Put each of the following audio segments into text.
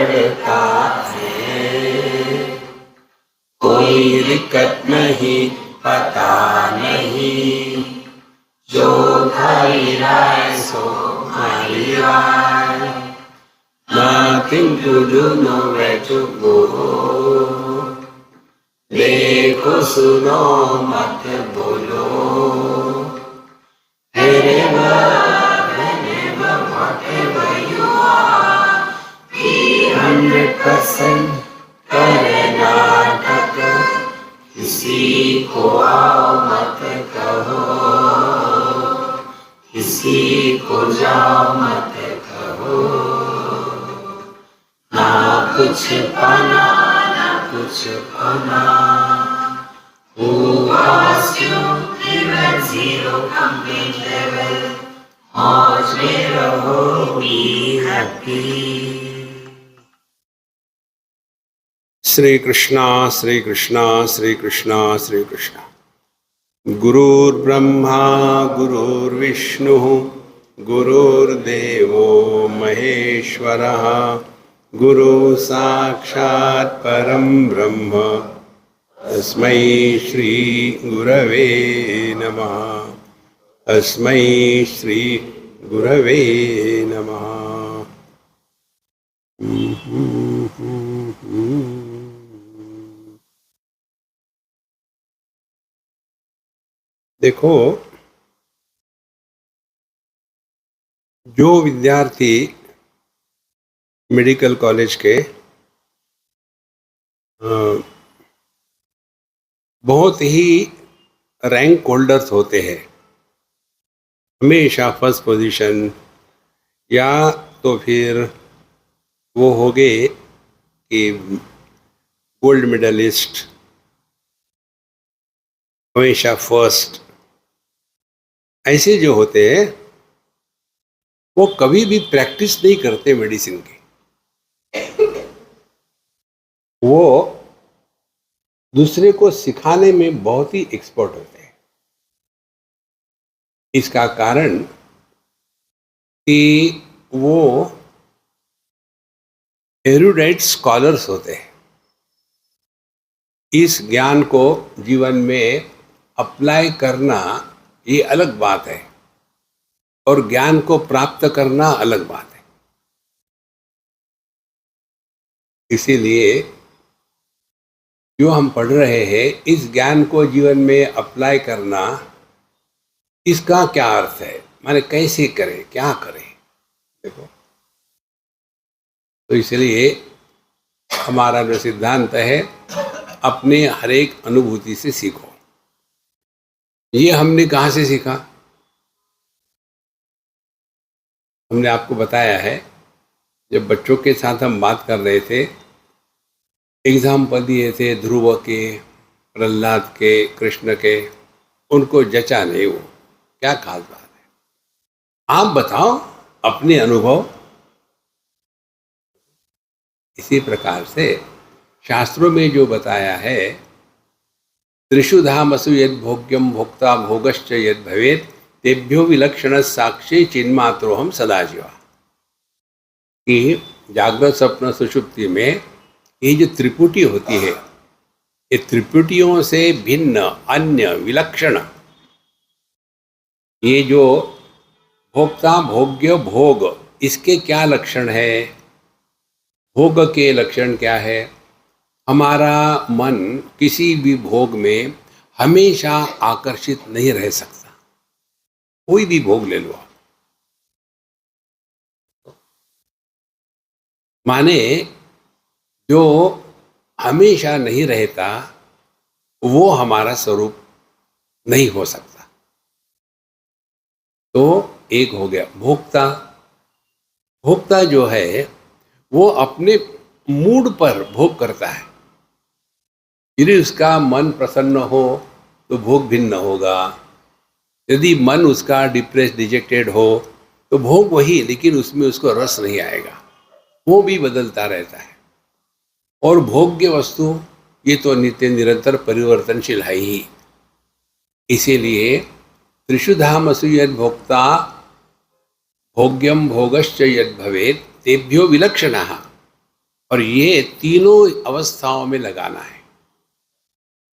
बढ़ता है, कोई दिक्कत नहीं, पता नहीं, जो खाई राय सो खाई राय, nothing to do, nowhere to go, देखो सुनो मत बोलो, wherever, whenever, whatever you are, be 100% Karnataka, किसी को आओ मत कहो, किसी को जाओ मत कहो, ना कुछ पाना ना कुछ पाना, who asked you live at zero complete level, मौज में रहो, be happy। श्री कृष्णा श्री कृष्णा श्री कृष्णा श्री कृष्णा। गुरुर्ब्रह्मा गुरुर्विष्णुः गुरुर्देवो महेश्वरः, गुरु साक्षात् परं ब्रह्म, तस्मै श्री गुरवे नमः, तस्मै श्री गुरवे नमः। देखो, जो विद्यार्थी मेडिकल कॉलेज के बहुत ही रैंक होल्डर्स होते हैं, हमेशा फर्स्ट पोजीशन, या तो फिर वो हो गए कि गोल्ड मेडलिस्ट, हमेशा फर्स्ट, ऐसे जो होते हैं वो कभी भी प्रैक्टिस नहीं करते मेडिसिन की, वो दूसरे को सिखाने में बहुत ही एक्सपर्ट होते हैं। इसका कारण कि वो एरुडाइट स्कॉलर्स होते हैं। इस ज्ञान को जीवन में अप्लाई करना ये अलग बात है, और ज्ञान को प्राप्त करना अलग बात है। इसीलिए जो हम पढ़ रहे हैं, इस ज्ञान को जीवन में अप्लाई करना, इसका क्या अर्थ है, माने कैसे करें, क्या करें। देखो, तो इसलिए हमारा जो सिद्धांत है, अपने हर एक अनुभूति से सीखो। ये हमने कहाँ से सीखा? हमने आपको बताया है, जब बच्चों के साथ हम बात कर रहे थे, एग्जाम्पल दिए थे ध्रुव के, प्रहलाद के, कृष्ण के, उनको जचा नहीं वो, क्या खास बात है। आप बताओ अपने अनुभव। इसी प्रकार से शास्त्रों में जो बताया है, त्रिषु धामसु यद भोग्यम भोक्ता भोगश्च यद भवेत् तेभ्यो विलक्षण साक्षी चिन्मात्रोहम सदाशिवा, कि जागृत स्वप्न सुषुप्ति में ये जो त्रिपुटी होती है, ये त्रिपुटियों से भिन्न, अन्य, विलक्षण, ये जो भोक्ता भोग्य भोग, इसके क्या लक्षण है? भोग के लक्षण क्या है? हमारा मन किसी भी भोग में हमेशा आकर्षित नहीं रह सकता। कोई भी भोग ले लो, माने जो हमेशा नहीं रहता वो हमारा स्वरूप नहीं हो सकता। तो एक हो गया भोक्ता। भोक्ता जो है वो अपने मूड पर भोग करता है। यदि उसका मन प्रसन्न हो तो भोग भिन्न होगा, यदि मन उसका डिप्रेस डिजेक्टेड हो तो भोग वही, लेकिन उसमें उसको रस नहीं आएगा, वो भी बदलता रहता है। और भोग्य वस्तु ये तो नित्य निरंतर परिवर्तनशील है ही। इसीलिए त्रिषु धामसु यद भोक्ता भोग्यम भोगश्च यद भवेत् तेभ्यो विलक्षणः, और ये तीनों अवस्थाओं में लगाना है,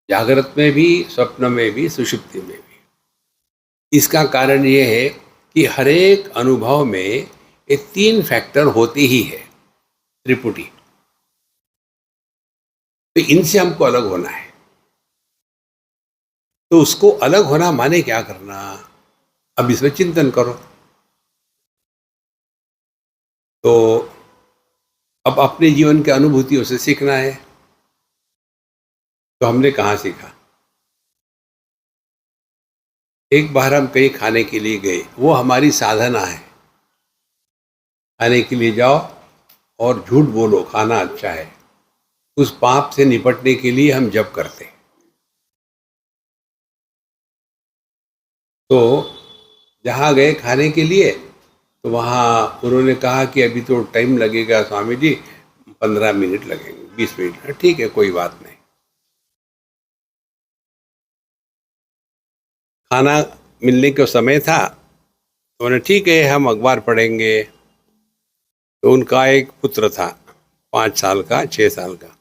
जागृत में भी, स्वप्न में भी, सुषुप्ति में भी। इसका कारण ये है कि हर एक अनुभव में ये तीन फैक्टर होते ही है, त्रिपुटी। तो इनसे हमको अलग होना है। तो उसको अलग होना माने क्या करना? अब इसमें चिंतन करो। तो अब अपने जीवन के अनुभूतियों से सीखना है। तो हमने कहाँ सीखा? एक बार हम कहीं खाने के लिए गए, वो हमारी साधना है। खाने के लिए जाओ और झूठ बोलो खाना अच्छा है, उस पाप से निपटने के लिए हम जप करते हैं। तो जहाँ गए खाने के लिए, तो वहाँ उन्होंने कहा कि अभी तो टाइम लगेगा स्वामी जी, 15 मिनट लगेंगे, 20 मिनट। ठीक है, कोई बात नहीं। खाना मिलने का समय था, तो उन्होंने ठीक है हम अखबार पढ़ेंगे। तो उनका एक पुत्र था, 5 साल का, 6 साल का।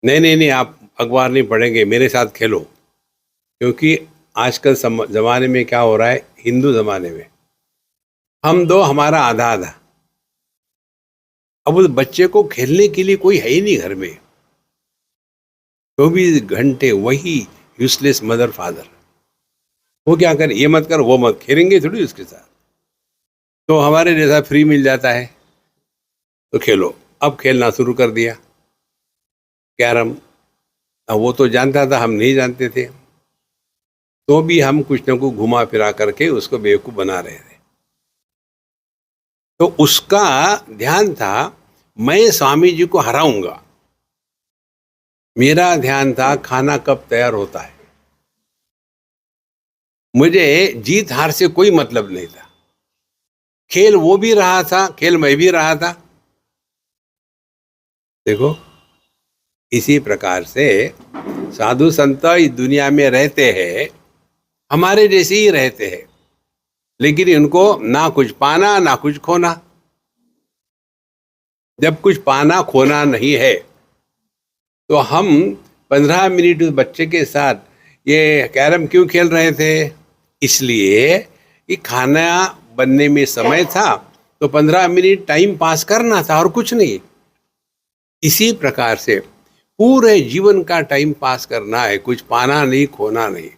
नहीं नहीं नहीं, आप अखबार नहीं पढ़ेंगे, मेरे साथ खेलो। क्योंकि आजकल जमाने में क्या हो रहा है, हिंदू जमाने में हम दो हमारा आधा आधा। अब उस बच्चे को खेलने के लिए कोई है ही नहीं घर में, 24 घंटे वही यूजलेस मदर फादर। वो क्या करे, ये मत कर वो मत, खेलेंगे थोड़ी उसके साथ। तो हमारे जैसा फ्री मिल जाता है तो खेलो। अब खेलना शुरू कर दिया कैरम। अब वो तो जानता था, हम नहीं जानते थे, तो भी हम कुछ न कुछ घुमा फिरा करके उसको बेवकूफ बना रहे थे। तो उसका ध्यान था मैं स्वामी जी को हराऊंगा, मेरा ध्यान था खाना कब तैयार होता है। मुझे जीत हार से कोई मतलब नहीं था। खेल वो भी रहा था, खेल मैं भी रहा था। देखो, इसी प्रकार से साधु संत इस दुनिया में रहते हैं, हमारे जैसे ही रहते हैं, लेकिन इनको ना कुछ पाना ना कुछ खोना। जब कुछ पाना खोना नहीं है, तो हम 15 मिनट उस बच्चे के साथ ये कैरम क्यों खेल रहे थे? इसलिए कि खाना बनने में समय था, तो 15 मिनट टाइम पास करना था और कुछ नहीं। इसी प्रकार से पूरे जीवन का टाइम पास करना है, कुछ पाना नहीं खोना नहीं।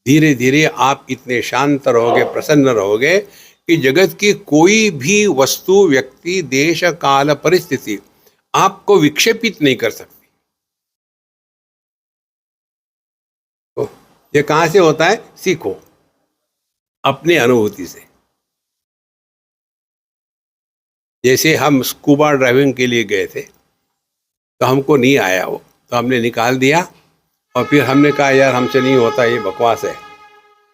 धीरे धीरे आप इतने शांत रहोगे, प्रसन्न रहोगे कि जगत की कोई भी वस्तु, व्यक्ति, देश, काल, परिस्थिति आपको विक्षेपित नहीं कर सकती। तो ये कहां से होता है? सीखो अपनी अनुभूति से। जैसे हम स्कूबा ड्राइविंग के लिए गए थे, तो हमको नहीं आया वो, तो हमने निकाल दिया। और फिर हमने कहा यार हमसे नहीं होता, ये बकवास है।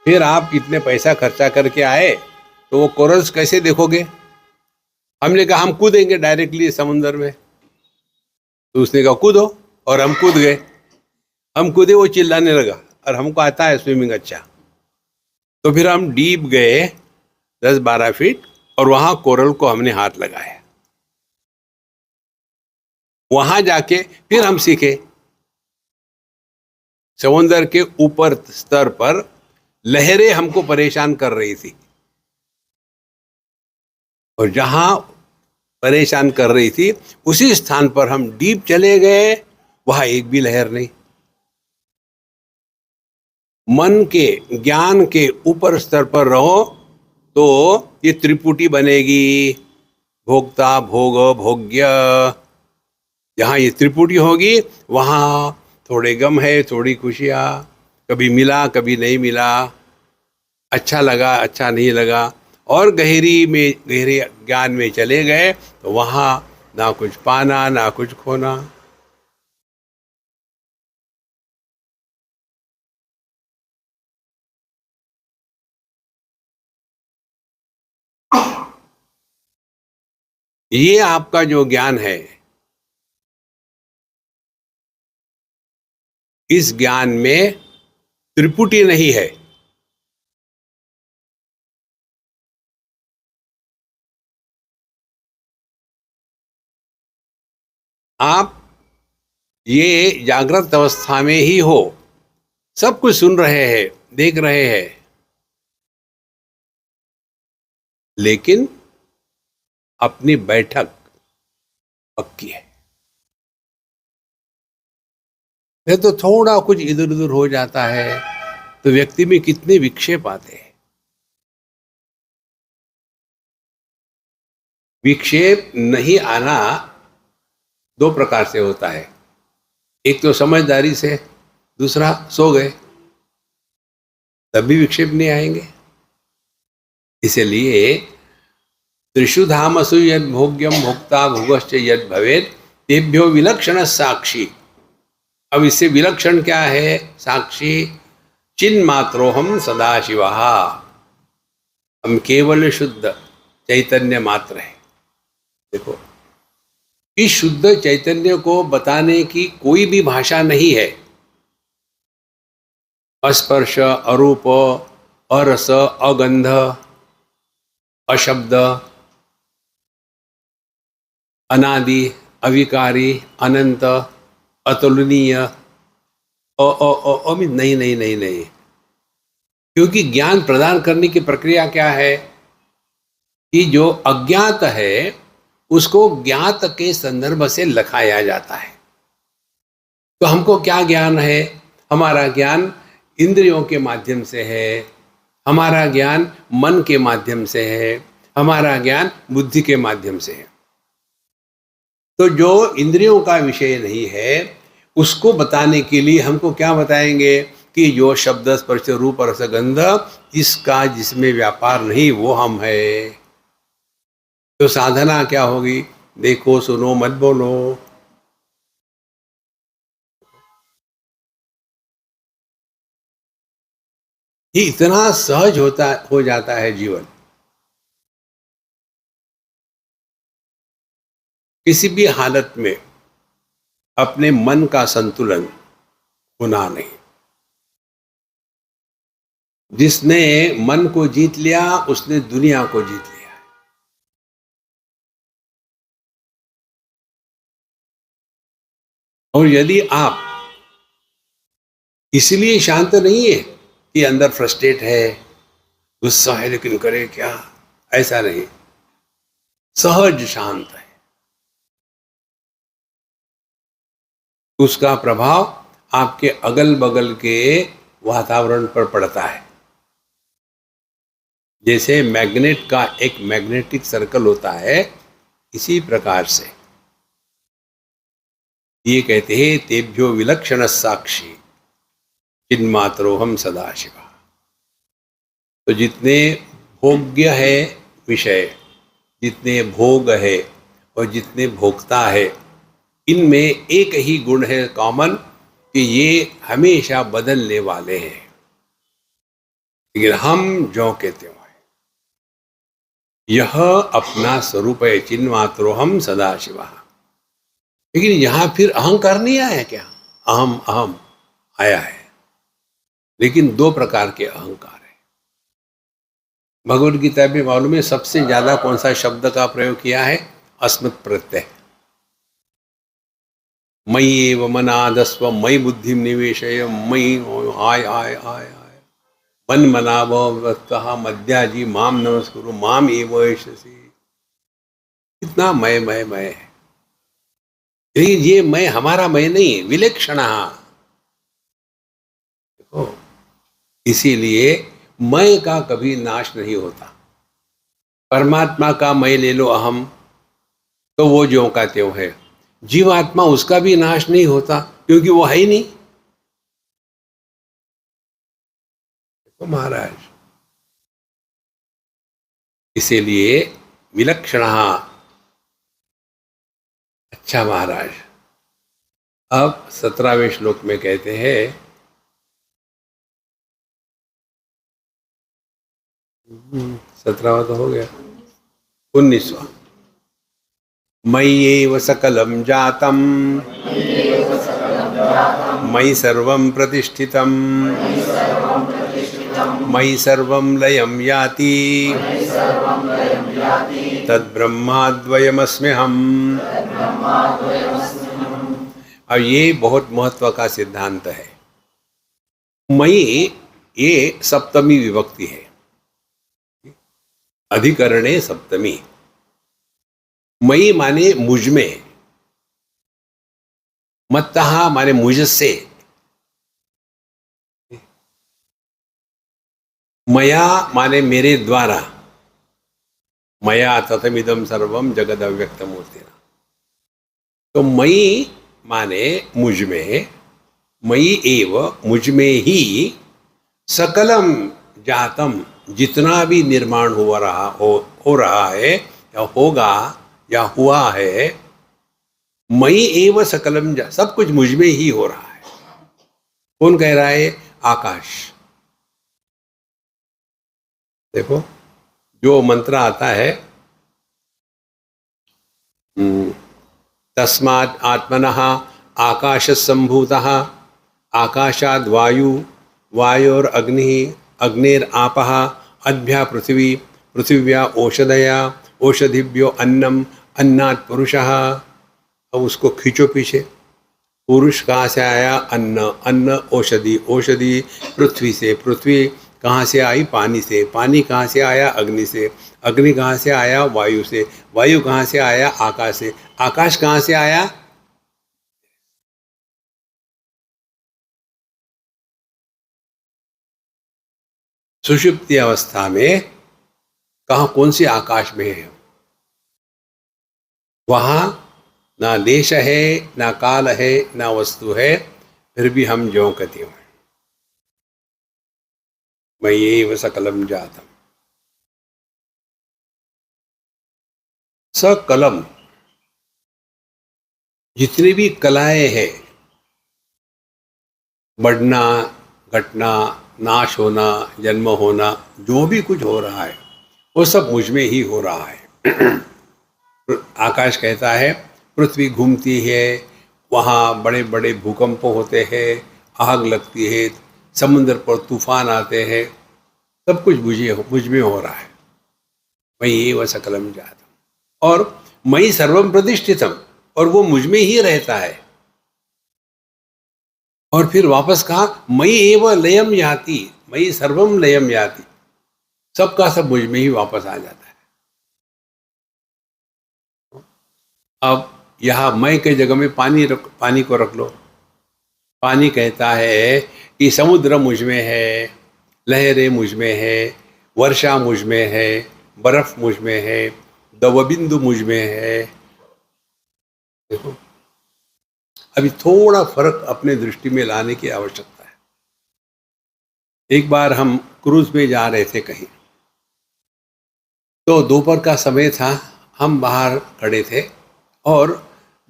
फिर आप इतने पैसा खर्चा करके आए, तो वो कोरल्स कैसे देखोगे? हमने कहा हम कूदेंगे डायरेक्टली समुद्र में। तो उसने कहा कूदो, और हम कूद गए। हम कूदे, वो चिल्लाने लगा, और हमको आता है स्विमिंग अच्छा। तो फिर हम डीप गए 10-12 फीट, और वहां कोरल को हमने हाथ लगाया। वहां जाके फिर हम सीखे। समुद्र के ऊपर स्तर पर लहरें हमको परेशान कर रही थी, और जहां परेशान कर रही थी उसी स्थान पर हम डीप चले गए, वहां एक भी लहर नहीं। मन के, ज्ञान के ऊपर स्तर पर रहो, तो ये त्रिपुटी बनेगी, भोक्ता, भोग, भोग्य। जहाँ ये त्रिपुटी होगी, वहाँ थोड़े गम है, थोड़ी खुशियाँ, कभी मिला कभी नहीं मिला, अच्छा लगा अच्छा नहीं लगा। और गहरे ज्ञान में चले गए, तो वहाँ ना कुछ पाना ना कुछ खोना। ये आपका जो ज्ञान है, इस ज्ञान में त्रिपुटी नहीं है। आप ये जागृत अवस्था में ही हो, सब कुछ सुन रहे हैं, देख रहे हैं, लेकिन अपनी बैठक पक्की है। नहीं तो थोड़ा कुछ इधर उधर हो जाता है तो व्यक्ति में कितने विक्षेप आते हैं। विक्षेप नहीं आना दो प्रकार से होता है, एक तो समझदारी से, दूसरा सो गए तब भी विक्षेप नहीं आएंगे। इसलिए त्रिषु धामसु यद भोग्यम भोक्ता भोगश्च यद भवेत् तेभ्यो विलक्षण साक्षी। अब इससे विलक्षण क्या है? साक्षी चिन्मात्रोहम सदाशिवा, हम केवल शुद्ध चैतन्य मात्र है। देखो, इस शुद्ध चैतन्य को बताने की कोई भी भाषा नहीं है। अस्पर्श, अरूप, अरस, अगंध, अशब्द, अनादि, अविकारी, अनंत, अतुलनीय, अमित नहीं नहीं नहीं नहीं। क्योंकि ज्ञान प्रदान करने की प्रक्रिया क्या है कि जो अज्ञात है उसको ज्ञात के संदर्भ से लखाया जाता है। तो हमको क्या ज्ञान है? हमारा ज्ञान इंद्रियों के माध्यम से है, हमारा ज्ञान मन के माध्यम से है, हमारा ज्ञान बुद्धि के माध्यम से है। तो जो इंद्रियों का विषय नहीं है उसको बताने के लिए हमको क्या बताएंगे कि जो शब्द, स्पर्श, रूप, रस, गंध, इसका जिसमें व्यापार नहीं वो हम है। तो साधना क्या होगी? देखो, सुनो, मत बोलो। ये इतना सहज हो जाता है जीवन। किसी भी हालत में अपने मन का संतुलन होना नहीं। जिसने मन को जीत लिया उसने दुनिया को जीत लिया। और यदि आप इसलिए शांत नहीं है कि अंदर फ्रस्ट्रेट है, गुस्सा है, लेकिन करे क्या, ऐसा नहीं, सहज शांत है, उसका प्रभाव आपके अगल बगल के वातावरण पर पड़ता है। जैसे मैग्नेट का एक मैग्नेटिक सर्कल होता है, इसी प्रकार से ये कहते हैं तेभ्यो विलक्षण साक्षी चिन्मात्रोहम सदाशिवा। तो जितने भोग्य है विषय, जितने भोग है और जितने भोक्ता है, इनमें एक ही गुण है कॉमन कि ये हमेशा बदलने वाले हैं, लेकिन हम जो कहते हैं यह अपना स्वरूप है, चिन्मात्रोहम सदाशिवा। लेकिन यहां फिर अहंकार नहीं आया क्या? अहम अहम आया है, लेकिन दो प्रकार के अहंकार है। भगवद गीता में मालूम है सबसे ज्यादा कौन सा शब्द का प्रयोग किया है? अस्मत् प्रत्यय। मयि एव मनादस्व मयि बुद्धिम निवेशय, मयि आय आय आय आय मन मनाव कहा मध्याजी माम नमस्कुरु माम एव ऐशसी। कितना मय है। लेकिन ये मैं हमारा मैं नहीं, विलक्षण। देखो, इसीलिए मैं का कभी नाश नहीं होता। परमात्मा का मैं ले लो अहम, तो वो ज्यों का त्यों है। जीवात्मा उसका भी नाश नहीं होता क्योंकि वो है ही नहीं। देखो महाराज, इसीलिए विलक्षण। अच्छा महाराज, अब 17वें श्लोक में कहते हैं 17वां तो हो गया, 19वां। मय्येव सकलं जातं मयि सर्वं प्रतिष्ठितं मयि सर्वं लयं याति तद्ब्रह्माद्वयमस्म्यहम्। अब ये बहुत महत्व का सिद्धांत है। मयि ये सप्तमी विभक्ति है, अधिकरणे सप्तमी। मयि माने मुझ में, मत्तः माने मुझसे, मया माने मेरे द्वारा, मया ततमिदं सर्वम जगद अव्यक्त मूर्तिना। तो मयि माने मुझ में, मयि एव मुझ में ही, सकलम जातम जितना भी निर्माण हो रहा है या होगा या हुआ है, मयि एव सकलम सब कुछ मुझ में ही हो रहा है। कौन कह रहा है? आकाश। देखो जो मंत्र आता है, तस्मात् आत्मनः आकाश संभूतः, आकाशाद् वायु, वायोर अग्नि, अग्नेर आपः, अद्भ्या पृथ्वी, पृथिव्या ओषधया, ओषधिभ्यो अन्नम, अन्नात् पुरुषः। अब उसको खींचो पीछे। पुरुष कहाँ से आया? अन्न, अन्न औषधि, औषधि पृथ्वी से, पृथ्वी कहाँ से आई? पानी से, पानी कहाँ से आया? अग्नि से, अग्नि कहाँ से आया? वायु से, वायु कहाँ से आया? आकाश से, आकाश कहाँ से आया? सुषुप्ति अवस्था में कहाँ, कौन सी आकाश में है? वहाँ ना देश है, ना काल है, ना वस्तु है, फिर भी हम ज्यों का त्यों हैं। मय्येव सकलम जातम। सकलम, जितनी भी कलाएं हैं, बढ़ना, घटना, नाश होना, जन्म होना, जो भी कुछ हो रहा है वो सब मुझ में ही हो रहा है। आकाश कहता है पृथ्वी घूमती है, वहाँ बड़े बड़े भूकंप होते हैं, आग लगती है, समुद्र पर तूफान आते हैं, सब कुछ मुझ में हो रहा है। मयि एव सकलम जातम। और मयि सर्वम प्रतिष्ठितम, और वो मुझ में ही रहता है। और फिर वापस कहा मयि एव लयम याति, मयि सर्वम लयम याति, सबका सब मुझ में ही वापस आ जाता है। अब यहाँ मैं के जगह में पानी को रख लो। पानी कहता है कि समुद्र मुझ में है, लहरें मुझ में है, वर्षा मुझ में है, बर्फ मुझ में है, दवबिंदु मुझ में है। देखो अभी थोड़ा फर्क अपने दृष्टि में लाने की आवश्यकता है। एक बार हम क्रूज में जा रहे थे कहीं, तो दोपहर का समय था, हम बाहर खड़े थे और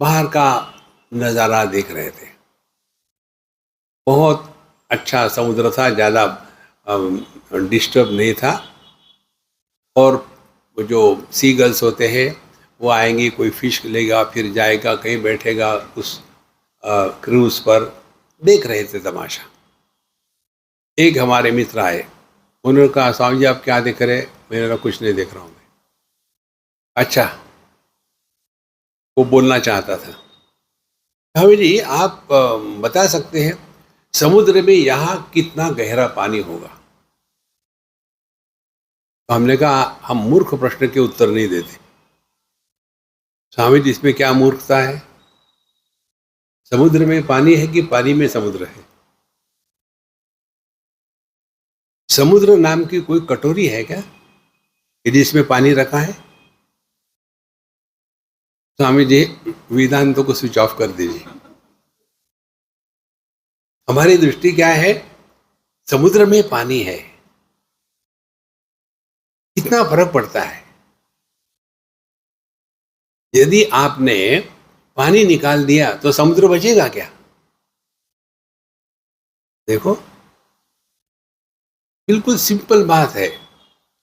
बाहर का नज़ारा देख रहे थे। बहुत अच्छा समुद्र था, ज़्यादा डिस्टर्ब नहीं था। और जो सीगल्स होते हैं वो आएंगे, कोई फिश लेगा, फिर जाएगा कहीं बैठेगा उस क्रूज पर। देख रहे थे तमाशा। एक हमारे मित्र आए, उन्होंने कहा स्वामी जी आप क्या देख रहे? मैंने कहा कुछ नहीं देख रहा हूँ मैं। अच्छा, वो बोलना चाहता था। स्वामी जी आप बता सकते हैं समुद्र में यहाँ कितना गहरा पानी होगा? तो हमने कहा हम मूर्ख प्रश्न के उत्तर नहीं देते। स्वामी जी इसमें क्या मूर्खता है? समुद्र में पानी है कि पानी में समुद्र है? समुद्र नाम की कोई कटोरी है क्या कि जिसमें पानी रखा है? स्वामी जी वेदांतों को स्विच ऑफ कर दीजिए। हमारी दृष्टि क्या है? समुद्र में पानी है, कितना फर्क पड़ता है। यदि आपने पानी निकाल दिया तो समुद्र बचेगा क्या? देखो बिल्कुल सिंपल बात है।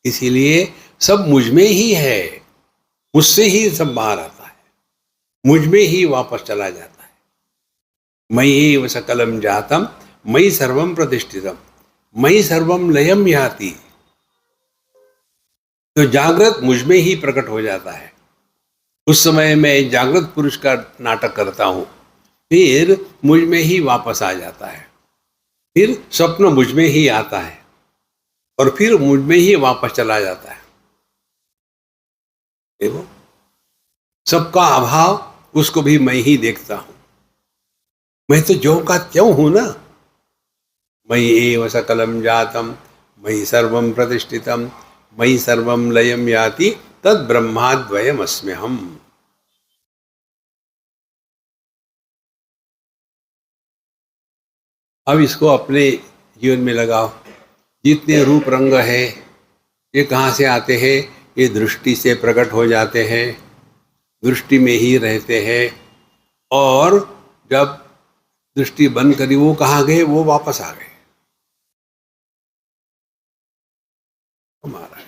इसीलिए सब मुझ में ही है, मुझसे ही सब बाहर आता है, मुझ में ही वापस चला जाता है। मयि एव सकलम जातम, मयि सर्वम प्रतिष्ठितम, मयि सर्वम लयम याति। तो जागृत मुझ में ही प्रकट हो जाता है। उस समय मैं जागृत पुरुष का नाटक करता हूँ, फिर मुझ में ही वापस आ जाता है, फिर स्वप्न मुझ में ही आता है और फिर मुझ में ही वापस चला जाता है। देखो, सबका अभाव उसको भी मैं ही देखता हूं। मैं तो ज्यों का त्यों हूं ना। मयि एव सकलम जातम, मयि सर्वम प्रतिष्ठितम, मयि सर्वम लयम याति, तद ब्रह्माद्वयमस्म्यहम्। अब इसको अपने जीवन में लगाओ। जितने रूप रंग है ये कहाँ से आते हैं? ये दृष्टि से प्रकट हो जाते हैं, दृष्टि में ही रहते हैं। और जब दृष्टि बंद करी, वो कहाँ गए? वो वापस आ गए। हमारा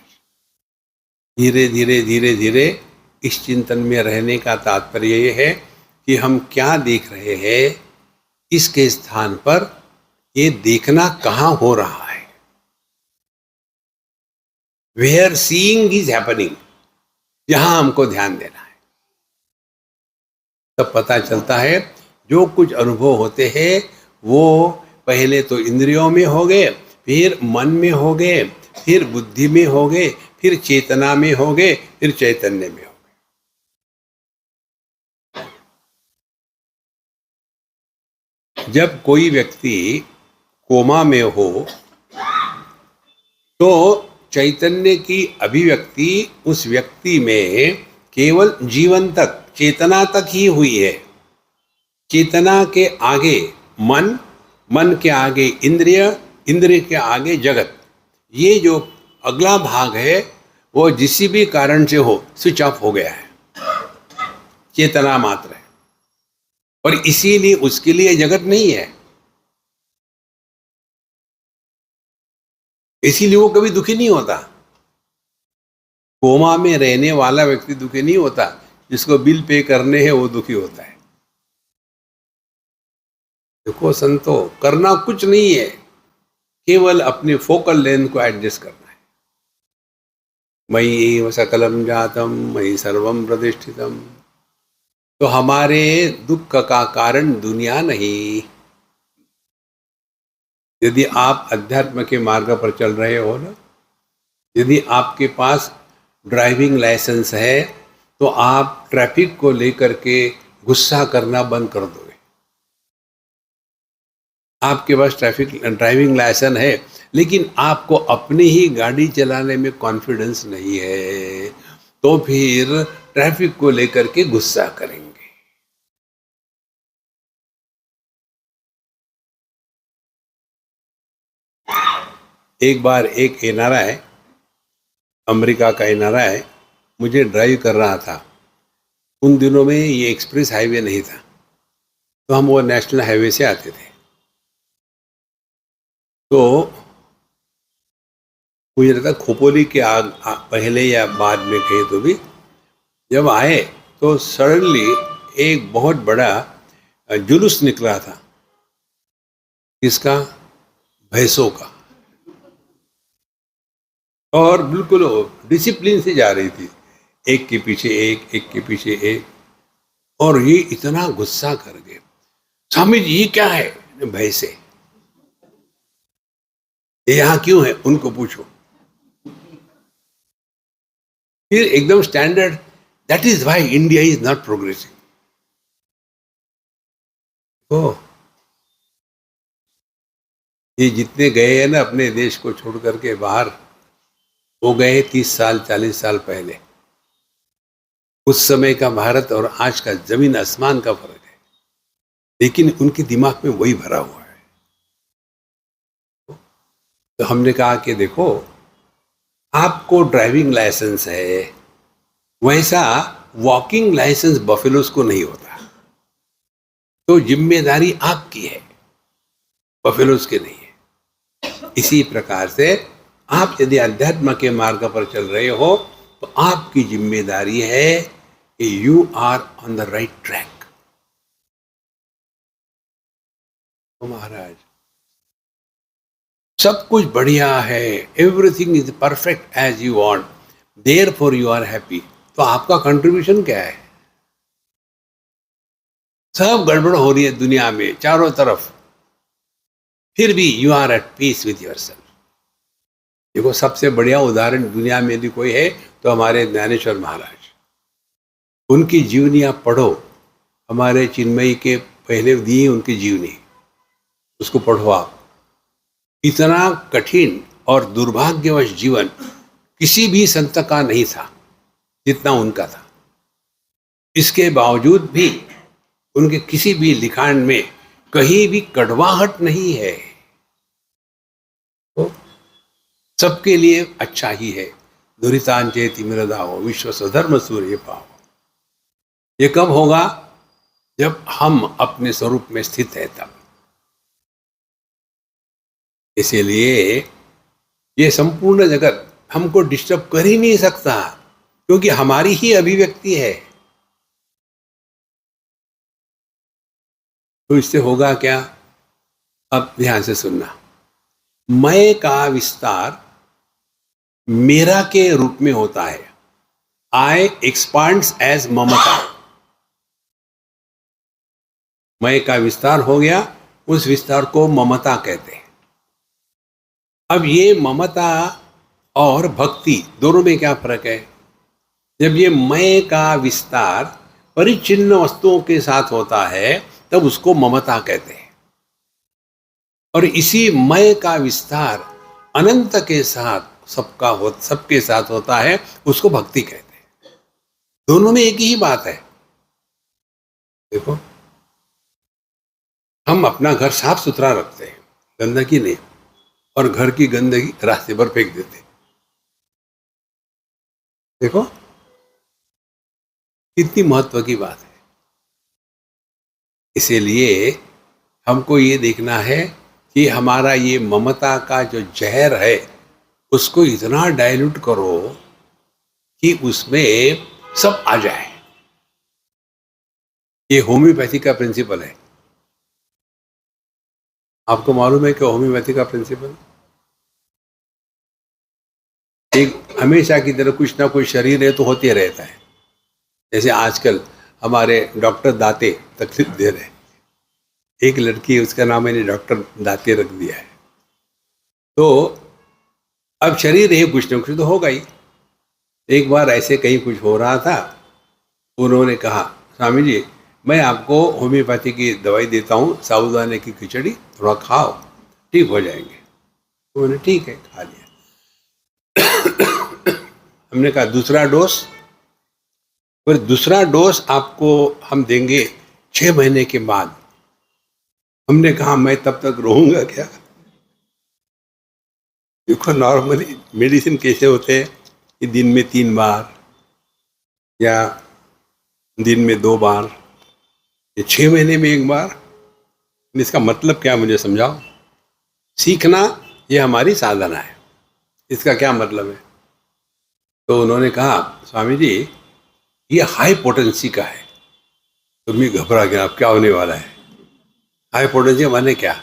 धीरे धीरे धीरे धीरे इस चिंतन में रहने का तात्पर्य ये है कि हम क्या देख रहे हैं, इसके स्थान पर ये देखना कहाँ हो रहा है। वेयर सीइंग इज हैपनिंग, यहां हमको ध्यान देना है। तब पता चलता है जो कुछ अनुभव होते हैं वो पहले तो इंद्रियों में हो गए, फिर मन में हो गए, फिर बुद्धि में हो गए, फिर चेतना में हो गए, फिर चैतन्य में हो गए। जब कोई व्यक्ति कोमा में हो तो चैतन्य की अभिव्यक्ति उस व्यक्ति में केवल जीवन तक, चेतना तक ही हुई है। चेतना के आगे मन, मन के आगे इंद्रिय, इंद्रिय के आगे जगत, ये जो अगला भाग है वो जिसी भी कारण से हो स्विच ऑफ हो गया है, चेतना मात्र है। और इसीलिए उसके लिए जगत नहीं है, इसीलिए वो कभी दुखी नहीं होता। कोमा में रहने वाला व्यक्ति दुखी नहीं होता, जिसको बिल पे करने हैं वो दुखी होता है। देखो संतो, करना कुछ नहीं है, केवल अपने फोकल लेंथ को एडजस्ट करना है। मयि एव सकलम जातम, मयि सर्वम प्रतिष्ठितम। तो हमारे दुख का कारण दुनिया नहीं। यदि आप अध्यात्म के मार्ग पर चल रहे हो ना, यदि आपके पास ड्राइविंग लाइसेंस है तो आप ट्रैफिक को लेकर के गुस्सा करना बंद कर दोगे। आपके पास ड्राइविंग लाइसेंस है लेकिन आपको अपनी ही गाड़ी चलाने में कॉन्फिडेंस नहीं है, तो फिर ट्रैफिक को लेकर के गुस्सा करेंगे। एक बार एक एनआरआई, अमेरिका का एनआरआई मुझे ड्राइव कर रहा था। उन दिनों में ये एक्सप्रेस हाईवे नहीं था, तो हम वो नेशनल हाईवे से आते थे। तो मुझे लगता खोपोली के पहले या बाद में कहीं तो भी जब आए तो सडनली एक बहुत बड़ा जुलूस निकला था। किसका? भैंसों का। और बिल्कुल डिसिप्लिन से जा रही थी, एक के पीछे एक, एक के पीछे एक। और ये इतना गुस्सा कर गए, स्वामी जी ये क्या है? भैंसे ये यहां क्यों है, उनको पूछो। फिर एकदम standard, that is why India is not progressing. ओ, ये जितने गए हैं ना अपने देश को छोड़ करके बाहर, वो गए 30 साल 40 साल पहले। उस समय का भारत और आज का जमीन आसमान का फर्क है, लेकिन उनके दिमाग में वही भरा हुआ है। तो हमने कहा कि देखो, आपको ड्राइविंग लाइसेंस है, वैसा वॉकिंग लाइसेंस बफेलोस को नहीं होता, तो जिम्मेदारी आपकी है, बफेलोस की नहीं है। इसी प्रकार से आप यदि अध्यात्म के मार्ग पर चल रहे हो तो आपकी जिम्मेदारी है कि you are on the right track. तो महाराज सब कुछ बढ़िया है, everything is perfect as you want, therefore you are happy. तो आपका कंट्रीब्यूशन क्या है? सब गड़बड़ हो रही है दुनिया में चारों तरफ, फिर भी you are at peace with yourself. देखो, सबसे बढ़िया उदाहरण दुनिया में यदि कोई है तो हमारे ज्ञानेश्वर महाराज। उनकी जीवनी आप पढ़ो, हमारे चिन्मयी के पहले दी उनकी जीवनी, उसको पढ़ो आप। इतना कठिन और दुर्भाग्यवश जीवन किसी भी संत का नहीं था जितना उनका था। इसके बावजूद भी उनके किसी भी लिखाण में कहीं भी कड़वाहट नहीं है। तो सबके लिए अच्छा ही है। दुरितांचेति मिरदाओ विश्व स्वधर्म सूर्य पाओ। ये कब होगा? जब हम अपने स्वरूप में स्थित है तब। इसीलिए ये संपूर्ण जगत हमको डिस्टर्ब कर ही नहीं सकता, क्योंकि हमारी ही अभिव्यक्ति है। तो इससे होगा क्या? अब ध्यान से सुनना। मैं का विस्तार मेरा के रूप में होता है। आई एक्सपांड्स एज ममता। मैं का विस्तार हो गया, उस विस्तार को ममता कहते हैं। अब ये ममता और भक्ति दोनों में क्या फर्क है? जब ये मैं का विस्तार परिचिन्न वस्तुओं के साथ होता है तब उसको ममता कहते हैं, और इसी मैं का विस्तार अनंत के साथ सबके साथ होता है, उसको भक्ति कहते हैं। दोनों में एक ही बात है। देखो, हम अपना घर साफ सुथरा रखते हैं, गंदगी नहीं, और घर की गंदगी रास्ते पर फेंक देते हैं। देखो कितनी महत्व की बात है। इसीलिए हमको ये देखना है कि हमारा ये ममता का जो जहर है उसको इतना डाइल्यूट करो कि उसमें सब आ जाए। ये होम्योपैथी का प्रिंसिपल है। आपको मालूम है कि होम्योपैथी का प्रिंसिपल एक हमेशा की तरह कुछ ना कुछ शरीर है तो होते रहता है। जैसे आजकल हमारे डॉक्टर दाते तकलीफ दे रहे हैं। एक लड़की है, उसका नाम मैंने डॉक्टर दाते रख दिया है। तो अब शरीर है, कुछ ना कुछ तो होगा ही। एक बार ऐसे कहीं कुछ हो रहा था, उन्होंने कहा, स्वामी जी मैं आपको होम्योपैथी की दवाई देता हूँ, साबूदाने की खिचड़ी थोड़ा खाओ, ठीक हो जाएंगे। तो उन्होंने ठीक है, खा लिया। हमने कहा दूसरा डोज? पर दूसरा डोज आपको हम देंगे 6 महीने के बाद। हमने कहा मैं तब तक रहूंगा क्या? देखो नॉर्मली मेडिसिन कैसे होते हैं कि दिन में 3 बार या दिन में 2 बार, ये 6 महीने में 1 बार। इसका मतलब क्या, मुझे समझाओ। सीखना ये हमारी साधना है, इसका क्या मतलब है? तो उन्होंने कहा, स्वामी जी ये हाई पोटेंसी का है। तो मैं घबरा गया, अब क्या होने वाला है? हाई पोटेंसी माने क्या?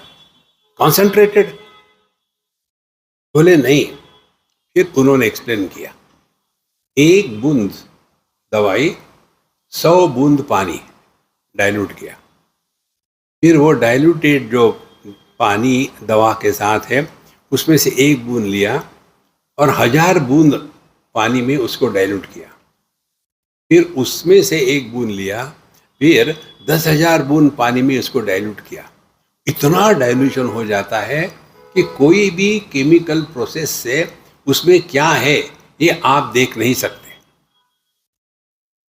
कॉन्सेंट्रेटेड? बोले नहीं। फिर उन्होंने एक्सप्लेन किया, 1 बूंद दवाई 100 बूंद पानी डाइल्यूट किया। फिर वो डाइल्यूटेड जो पानी दवा के साथ है उसमें से 1 बूंद लिया और 1000 बूंद पानी में उसको डाइल्यूट किया। फिर उसमें से 1 बूंद लिया, फिर 10,000 बूंद पानी में उसको डाइल्यूट किया। इतना डाइल्यूशन हो जाता है कि कोई भी केमिकल प्रोसेस से उसमें क्या है ये आप देख नहीं सकते।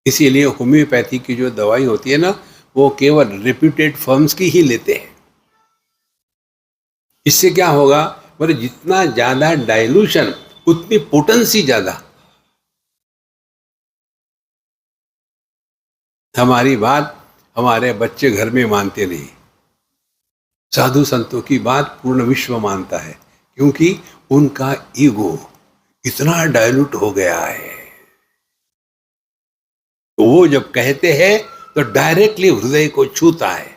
इसीलिए होम्योपैथी की जो दवाई होती है ना, वो केवल रेप्यूटेड फर्म्स की ही लेते हैं। इससे क्या होगा, बोले जितना ज्यादा डाइल्यूशन उतनी पोटेंसी ज्यादा। हमारी बात हमारे बच्चे घर में मानते नहीं, साधु संतों की बात पूर्ण विश्व मानता है, क्योंकि उनका ईगो इतना डाइल्यूट हो गया है। तो वो जब कहते हैं तो डायरेक्टली हृदय को छूता है।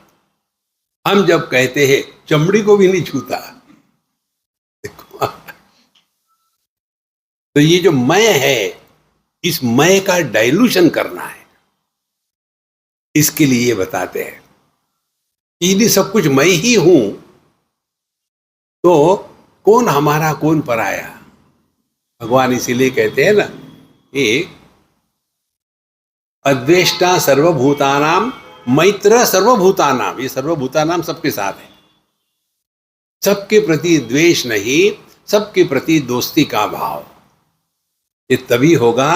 हम जब कहते हैं चमड़ी को भी नहीं छूता। देखो, तो ये जो मैं है, इस मैं का डाइल्यूशन करना है, इसके लिए बताते हैं। यदि सब कुछ मैं ही हूं तो कौन हमारा कौन पराया। भगवान इसीलिए कहते हैं ना कि अद्वेष्टा सर्वभूतानाम मैत्र सर्वभूतानाम। ये सर्वभूतानाम सबके साथ है, सबके प्रति द्वेष नहीं, सबके प्रति दोस्ती का भाव। ये तभी होगा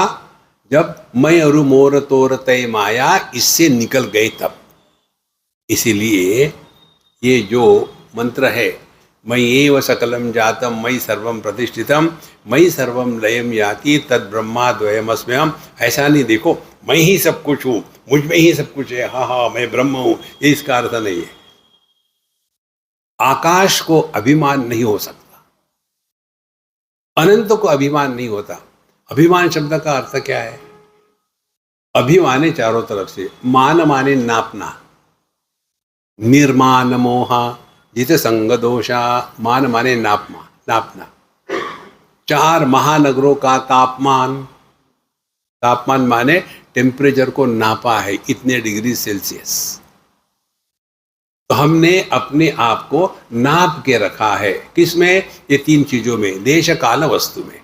जब मैं और मोर तोर तय माया इससे निकल गए तब। इसीलिए ये जो मंत्र है, मयि एव सकलम जातम मयि सर्वम प्रतिष्ठितम मयि सर्वम लयम याति तद ब्रह्मा द्वयमस्म्यहम्। ऐसा नहीं देखो मैं ही सब कुछ हूँ, मुझ में ही सब कुछ है, हाँ हाँ मैं ब्रह्म हूँ, ये इसका अर्थ नहीं है। आकाश को अभिमान नहीं हो सकता, अनंत को अभिमान नहीं होता। अभिमान शब्द का अर्थ क्या है? अभिमाने चारों तरफ से, मान माने नापना, निर्मान मोहा जिसे संग दोषा। मान माने नापना। चार महानगरों का तापमान, तापमान माने टेम्परेचर को नापा है, इतने डिग्री सेल्सियस। तो हमने अपने आप को नाप के रखा है, किसमें? ये तीन चीजों में, देश काल वस्तु में।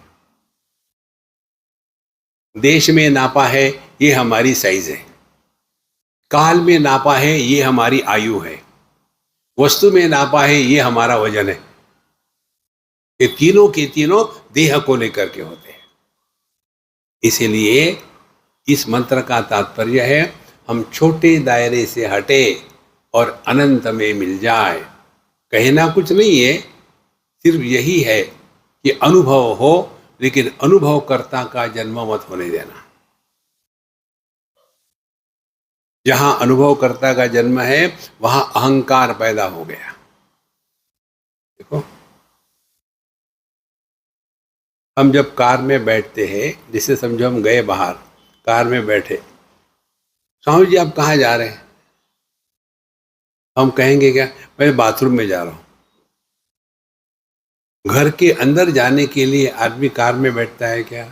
देश में नापा है, ये हमारी साइज है। काल में नापा है, ये हमारी आयु है। वस्तु में नापा है, ये हमारा वजन है। ये तीनों के तीनों देह को लेकर के होते हैं। इसीलिए इस मंत्र का तात्पर्य है हम छोटे दायरे से हटे और अनंत में मिल जाए। कहना कुछ नहीं है, सिर्फ यही है कि अनुभव हो, लेकिन अनुभवकर्ता का जन्म मत होने देना। जहां अनुभवकर्ता का जन्म है वहां अहंकार पैदा हो गया। देखो, हम जब कार में बैठते हैं, जिसे समझो हम गए बाहर, कार में बैठे, स्वामी जी आप कहाँ जा रहे हैं? हम कहेंगे क्या? मैं बाथरूम में जा रहा हूं। घर के अंदर जाने के लिए आदमी कार में बैठता है क्या?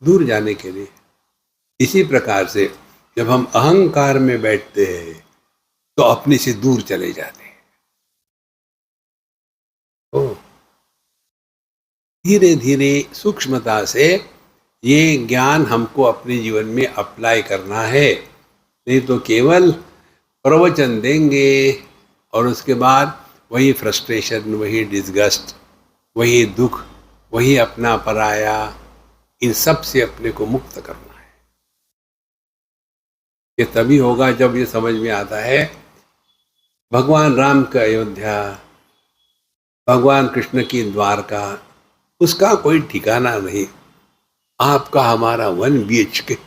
दूर जाने के लिए। इसी प्रकार से जब हम अहंकार में बैठते हैं तो अपने से दूर चले जाते हैं। धीरे धीरे सूक्ष्मता से ये ज्ञान हमको अपने जीवन में अप्लाई करना है, नहीं तो केवल प्रवचन देंगे और उसके बाद वही फ्रस्ट्रेशन, वही डिस्गस्ट, वही दुख, वही अपना पराया, इन सब से अपने को मुक्त करना है। ये तभी होगा जब ये समझ में आता है भगवान राम का अयोध्या, भगवान कृष्ण की द्वारका, उसका कोई ठिकाना नहीं। आपका हमारा 1 BHK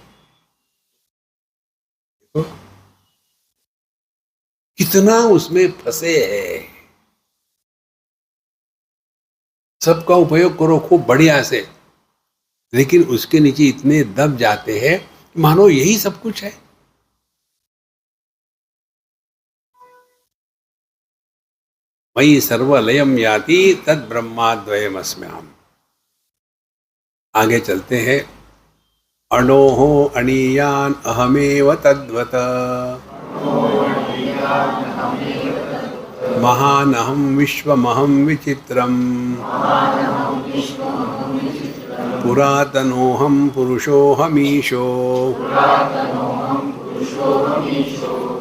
कितना उसमें फंसे है। सबका उपयोग करो खूब बढ़िया से, लेकिन उसके नीचे इतने दब जाते हैं कि मानो यही सब कुछ है। मयि सर्वलयम याति तद ब्रह्माद्वयमस्म्यहम्। आगे चलते हैं। अणोः अणीयान् अहमेव तद्वत् महानहं विश्वमहं विचित्रम् पुरातनोऽहं पुरुषोऽहमीशो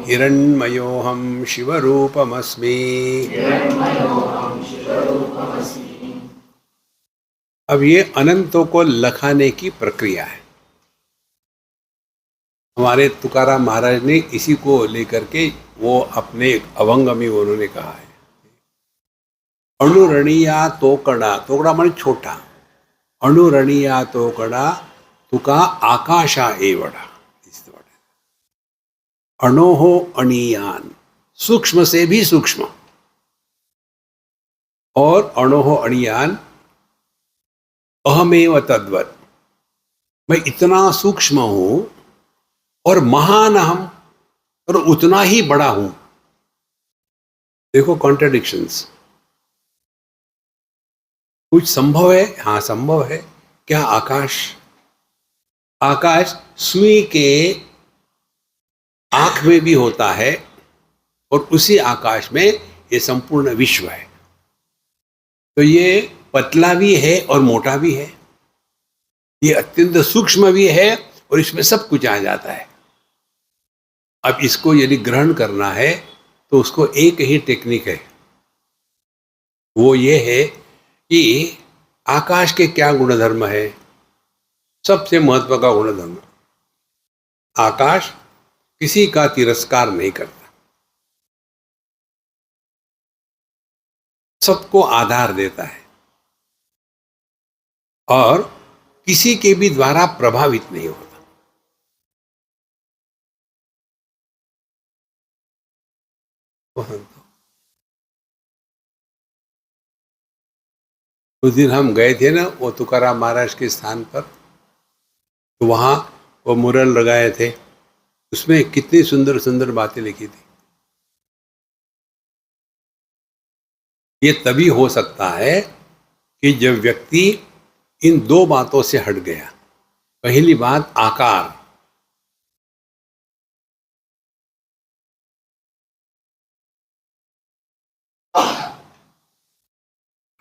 हिरण्मयोऽहं शिवरूपमस्मि। अब ये अनंतों को लखाने की प्रक्रिया है। हमारे तुकाराम महाराज ने इसी को लेकर के वो अपने अभंग में उन्होंने कहा है, अणुरणीया तोकडा, तोकडा माने छोटा, अणुरणीया तोकडा तुका आकाशा एवढा। अणोहो अणीयान, सूक्ष्म से भी सूक्ष्म, और अणोहो अणीयान अहमेव तद्वत्, मैं इतना सूक्ष्म हूं और महान अहम, और उतना ही बड़ा हूं। देखो कॉन्ट्रडिक्शंस। कुछ संभव है, हाँ संभव है। क्या? आकाश। आकाश सुई के आंख में भी होता है और उसी आकाश में ये संपूर्ण विश्व है। तो ये पतला भी है और मोटा भी है, ये अत्यंत सूक्ष्म भी है और इसमें सब कुछ आ जाता है। अब इसको यदि ग्रहण करना है तो उसको एक ही टेक्निक है, वो ये है कि आकाश के क्या गुणधर्म है। सबसे महत्व का गुणधर्म, आकाश किसी का तिरस्कार नहीं करता, सबको आधार देता है और किसी के भी द्वारा प्रभावित नहीं होता। उस दिन हम गए थे ना वो तुकाराम महाराज के स्थान पर, तो वहाँ वो मुरल लगाए थे, उसमें कितनी सुंदर सुंदर बातें लिखी थी। ये तभी हो सकता है कि जब व्यक्ति इन दो बातों से हट गया। पहली बात आकार,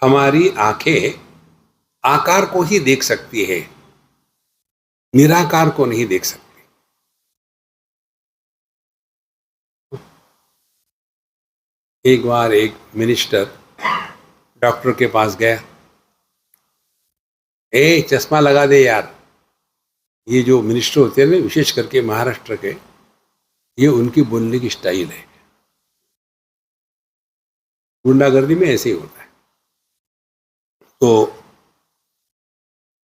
हमारी आंखें आकार को ही देख सकती है, निराकार को नहीं देख सकती। एक बार एक मिनिस्टर डॉक्टर के पास गया, चश्मा लगा दे यार। ये जो मिनिस्टर होते हैं ना, विशेष करके महाराष्ट्र के, ये उनकी बोलने की स्टाइल है। गुंडागर्दी में ऐसे ही होता है। तो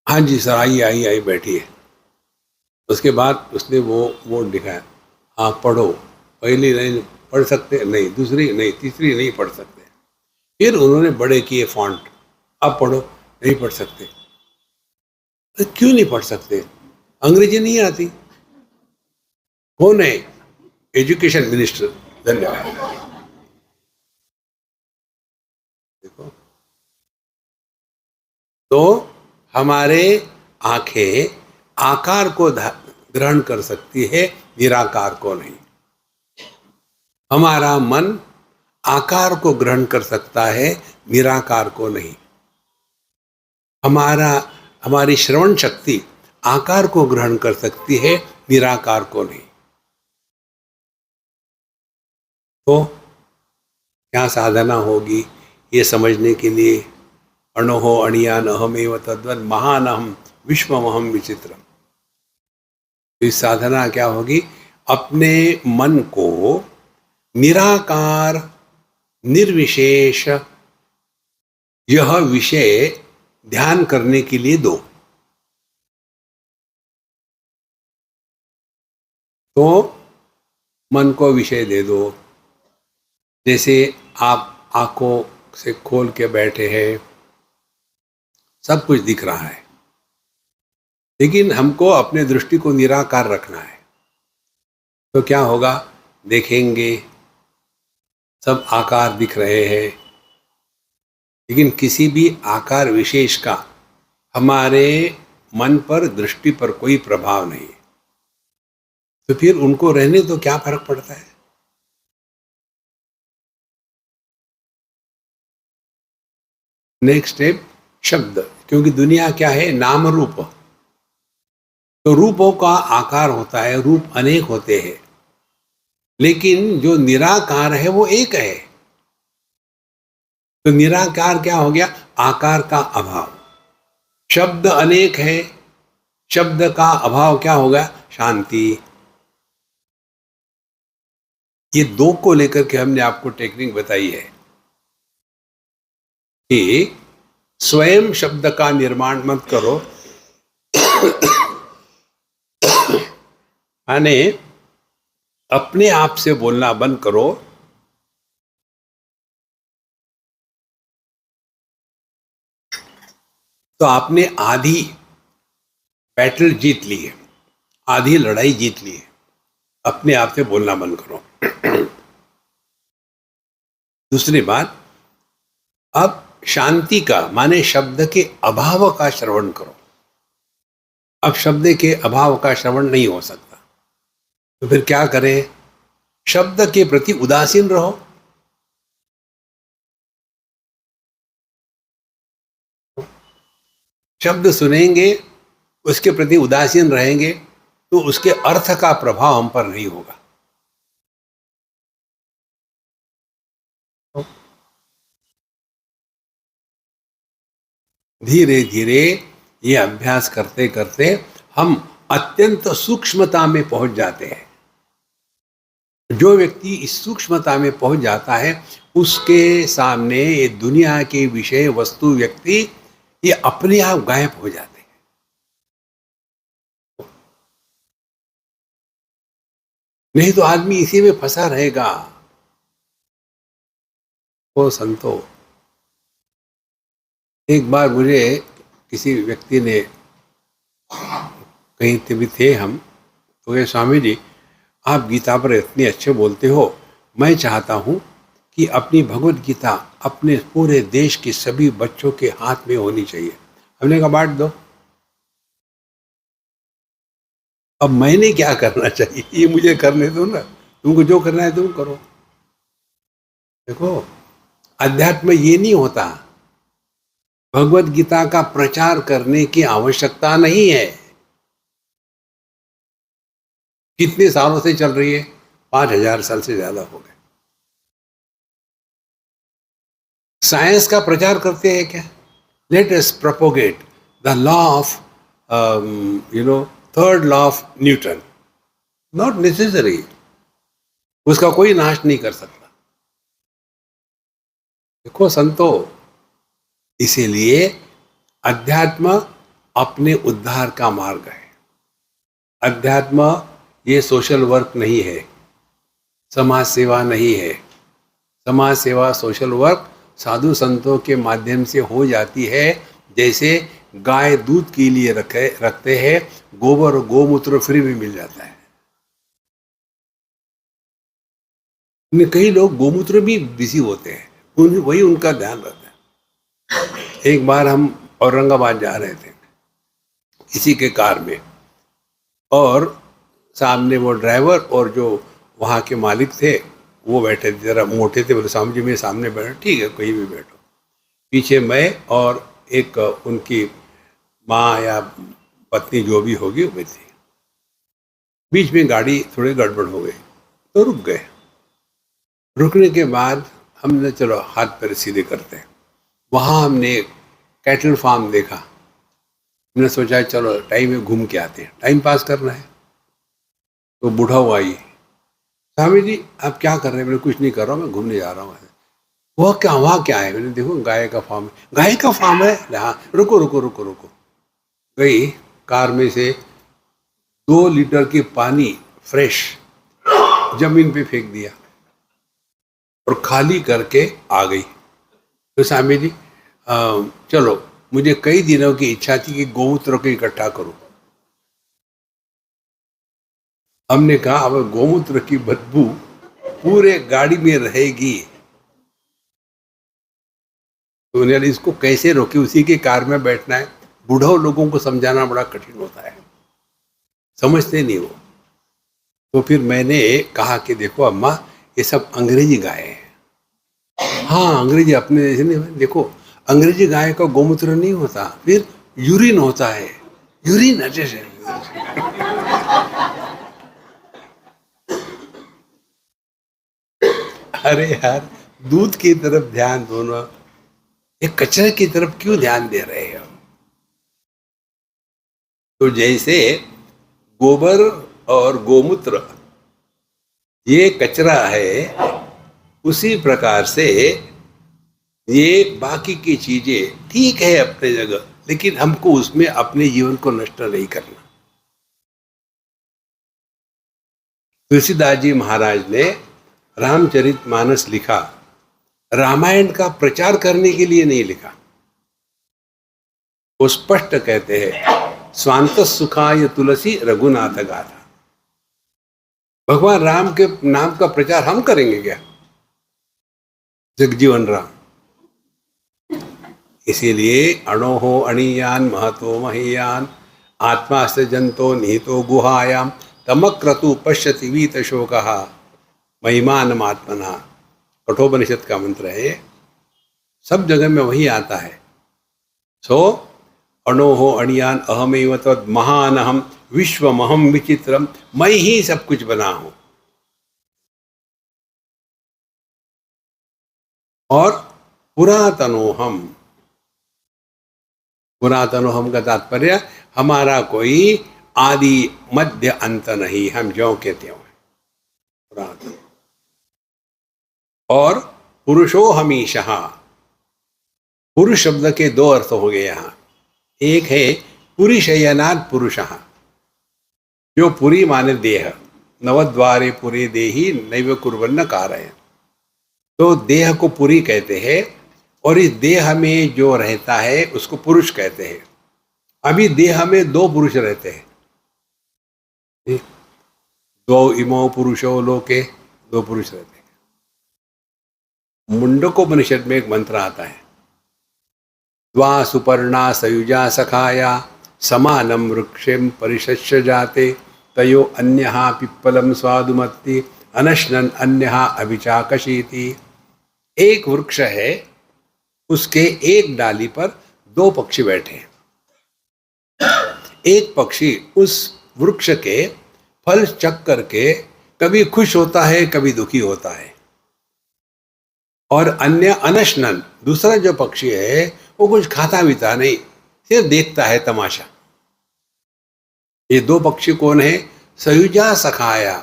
हाँ जी सर, आई बैठिए। उसके बाद उसने वो दिखाया, हाँ पढ़ो, पहली नहीं पढ़ सकते, नहीं दूसरी नहीं तीसरी नहीं पढ़ सकते। फिर उन्होंने बड़े किए फॉन्ट, अब पढ़ो, नहीं पढ़ सकते। तो क्यों नहीं पढ़ सकते? अंग्रेजी नहीं आती। कौन है? Education minister. धन्यवाद। देखो, तो हमारे आंखें आकार को ग्रहण कर सकती है, निराकार को नहीं। हमारा मन आकार को ग्रहण कर सकता है, निराकार को नहीं। हमारी श्रवण शक्ति आकार को ग्रहण कर सकती है, निराकार को नहीं। तो क्या साधना होगी ये समझने के लिए? अणोहो अणियान अहमेव तद्वत् महान अहम विश्वमहम विचित्रम। इस साधना क्या होगी? अपने मन को निराकार निर्विशेष यह विषय ध्यान करने के लिए दो। तो मन को विषय दे दो। जैसे आप आंखों से खोल के बैठे हैं, सब कुछ दिख रहा है, लेकिन हमको अपने दृष्टि को निराकार रखना है। तो क्या होगा? देखेंगे सब आकार दिख रहे हैं, लेकिन किसी भी आकार विशेष का हमारे मन पर, दृष्टि पर कोई प्रभाव नहीं। तो फिर उनको रहने तो क्या फर्क पड़ता है? नेक्स्ट स्टेप शब्द, क्योंकि दुनिया क्या है? नाम रूप। तो रूपों का आकार होता है, रूप अनेक होते हैं, लेकिन जो निराकार है वो एक है। तो निराकार क्या हो गया? आकार का अभाव। शब्द अनेक है, शब्द का अभाव क्या होगा? शांति। ये दो को लेकर के हमने आपको टेक्निक बताई है कि स्वयं शब्द का निर्माण मत करो, माने अपने आप से बोलना बंद करो। तो आपने आधी बैटल जीत ली है, आधी लड़ाई जीत ली है। अपने आप से बोलना बंद करो। दूसरी बात, अब शांति का माने शब्द के अभाव का श्रवण करो। अब शब्द के अभाव का श्रवण नहीं हो सकता, तो फिर क्या करें? शब्द के प्रति उदासीन रहो। शब्द सुनेंगे, उसके प्रति उदासीन रहेंगे तो उसके अर्थ का प्रभाव हम पर नहीं होगा। धीरे धीरे ये अभ्यास करते करते हम अत्यंत सूक्ष्मता में पहुंच जाते हैं। जो व्यक्ति इस सूक्ष्मता में पहुंच जाता है उसके सामने ये दुनिया के विषय, वस्तु, व्यक्ति ये अपने आप गायब हो जाते हैं। नहीं तो आदमी इसी में फंसा रहेगा। ओ संतो, एक बार मुझे किसी व्यक्ति ने, कहीं भी थे हम, तो ये स्वामी जी आप गीता पर इतने अच्छे बोलते हो, मैं चाहता हूँ कि अपनी भगवत गीता अपने पूरे देश के सभी बच्चों के हाथ में होनी चाहिए। हमने कहा बांट दो। अब मैंने क्या करना चाहिए, ये मुझे करने दो ना, तुमको जो करना है तुम करो। देखो, अध्यात्म ये नहीं होता, भगवत गीता का प्रचार करने की आवश्यकता नहीं है। कितने सालों से चल रही है? 5000 साल से ज्यादा हो गए। साइंस का प्रचार करते हैं क्या? Let us propagate the law of third law of Newton. Not necessary, उसका कोई नाश नहीं कर सकता। देखो संतो, इसीलिए अध्यात्म अपने उद्धार का मार्ग है। अध्यात्म ये सोशल वर्क नहीं है, समाज सेवा नहीं है। समाज सेवा, सोशल वर्क साधु संतों के माध्यम से हो जाती है। जैसे गाय दूध के लिए रखते हैं, गोबर और गोमूत्र फ्री में मिल जाता है। कई लोग गोमूत्र भी बिजी होते हैं, वही उनका ध्यान रहता है। एक बार हम औरंगाबाद जा रहे थे इसी के कार में, और सामने वो ड्राइवर और जो वहाँ के मालिक थे वो बैठे थे, जरा मोटे थे। बोले स्वामी जी मेरे सामने बैठो। ठीक है, कहीं भी बैठो। पीछे मैं और एक उनकी माँ या पत्नी जो भी होगी वो थी। बीच में गाड़ी थोड़ी गड़बड़ हो गई तो रुक गए। रुकने के बाद हमने चलो हाथ पैर सीधे करते हैं। वहाँ हमने कैटल फार्म देखा। हमने सोचा चलो टाइम में घूम के आते हैं, टाइम पास करना है। तो बूढ़ा हुआ आई, स्वामी जी आप क्या कर रहे हैं? मैंने कुछ नहीं कर रहा हूँ, मैं घूमने जा रहा हूँ। वह क्या, वहाँ क्या है? मैंने देखो गाय का फार्म है। गाय का फार्म है? हाँ, रुको रुको रुको रुको। गई कार में से 2 लीटर की पानी फ्रेश जमीन पे फेंक दिया और खाली करके आ गई। तो स्वामी जी चलो, मुझे कई दिनों की इच्छा थी कि गोमूत्र को इकट्ठा करूं। हमने कहा अब गोमूत्र की बदबू पूरे गाड़ी में रहेगी, तो उन्होंने इसको कैसे रोके? उसी के कार में बैठना है। बूढ़ों लोगों को समझाना बड़ा कठिन होता है, समझते नहीं वो। तो फिर मैंने कहा कि देखो अम्मा, ये सब अंग्रेजी गाय है। हाँ अंग्रेजी, अपने जैसे नहीं। देखो अंग्रेजी गाय का गोमूत्र नहीं होता, फिर यूरिन होता है। यूरिन अच्छे से अरे यार, दूध की तरफ ध्यान दो ना, एक कचरे की तरफ क्यों ध्यान दे रहे हो? तो जैसे गोबर और गोमूत्र ये कचरा है, उसी प्रकार से ये बाकी की चीजें ठीक है अपने जगह, लेकिन हमको उसमें अपने जीवन को नष्ट नहीं करना। तुलसीदास जी महाराज ने रामचरितमानस लिखा, रामायण का प्रचार करने के लिए नहीं लिखा। वो स्पष्ट कहते हैं, स्वांत सुखाय तुलसी रघुनाथ गाथा। भगवान राम के नाम का प्रचार हम करेंगे क्या? जगजीवन राम। इसीलिए अणोहो अणीयान महतो महीयान आत्मा से जंतो निहितो गुहायाम तमक्रतु पश्यति वीत शोकः। महिमानम आत्मना, कठोपनिषद का मंत्र है, सब जगह में वही आता है। सो अणोहो अणियान अहमेव तद महान अहम विश्वमहम विचित्रम, मैं ही सब कुछ बना हूं। और पुरातनोहम, पुरातनोहम का तात्पर्य हमारा कोई आदि मध्य अंत नहीं, हम ज्यों के त्यों हैं, पुरातन। और पुरुषो हमीशा, पुरुष शब्द के दो अर्थ हो गए यहाँ। एक है पुरीशयनाद पुरुषः, जो पुरी माने देह, नवद्वारे पुरे देही नैव कुर्वन्न कारय, तो देह को पुरी कहते हैं, और इस देह में जो रहता है उसको पुरुष कहते हैं। अभी देह में दो पुरुष रहते हैं, दो इमो पुरुषो लोके, दो पुरुष रहते हैं। मुंडकोपनिषद में एक मंत्र आता है, द्वा सुपर्णा सयुजा सखाया समानम वृक्षेम परिशस्य जाते तयो अन्यहा पिप्पलम स्वादुमत्ति अनश्नन अन्यहा अभिचाकशीति। एक वृक्ष है, उसके एक डाली पर दो पक्षी बैठे हैं। एक पक्षी उस वृक्ष के फल चख करके कभी खुश होता है, कभी दुखी होता है, और अन्य अनश्नन, दूसरा जो पक्षी है वो कुछ खाता पीता नहीं, सिर्फ देखता है तमाशा। ये दो पक्षी कौन है? सयुजा सखाया,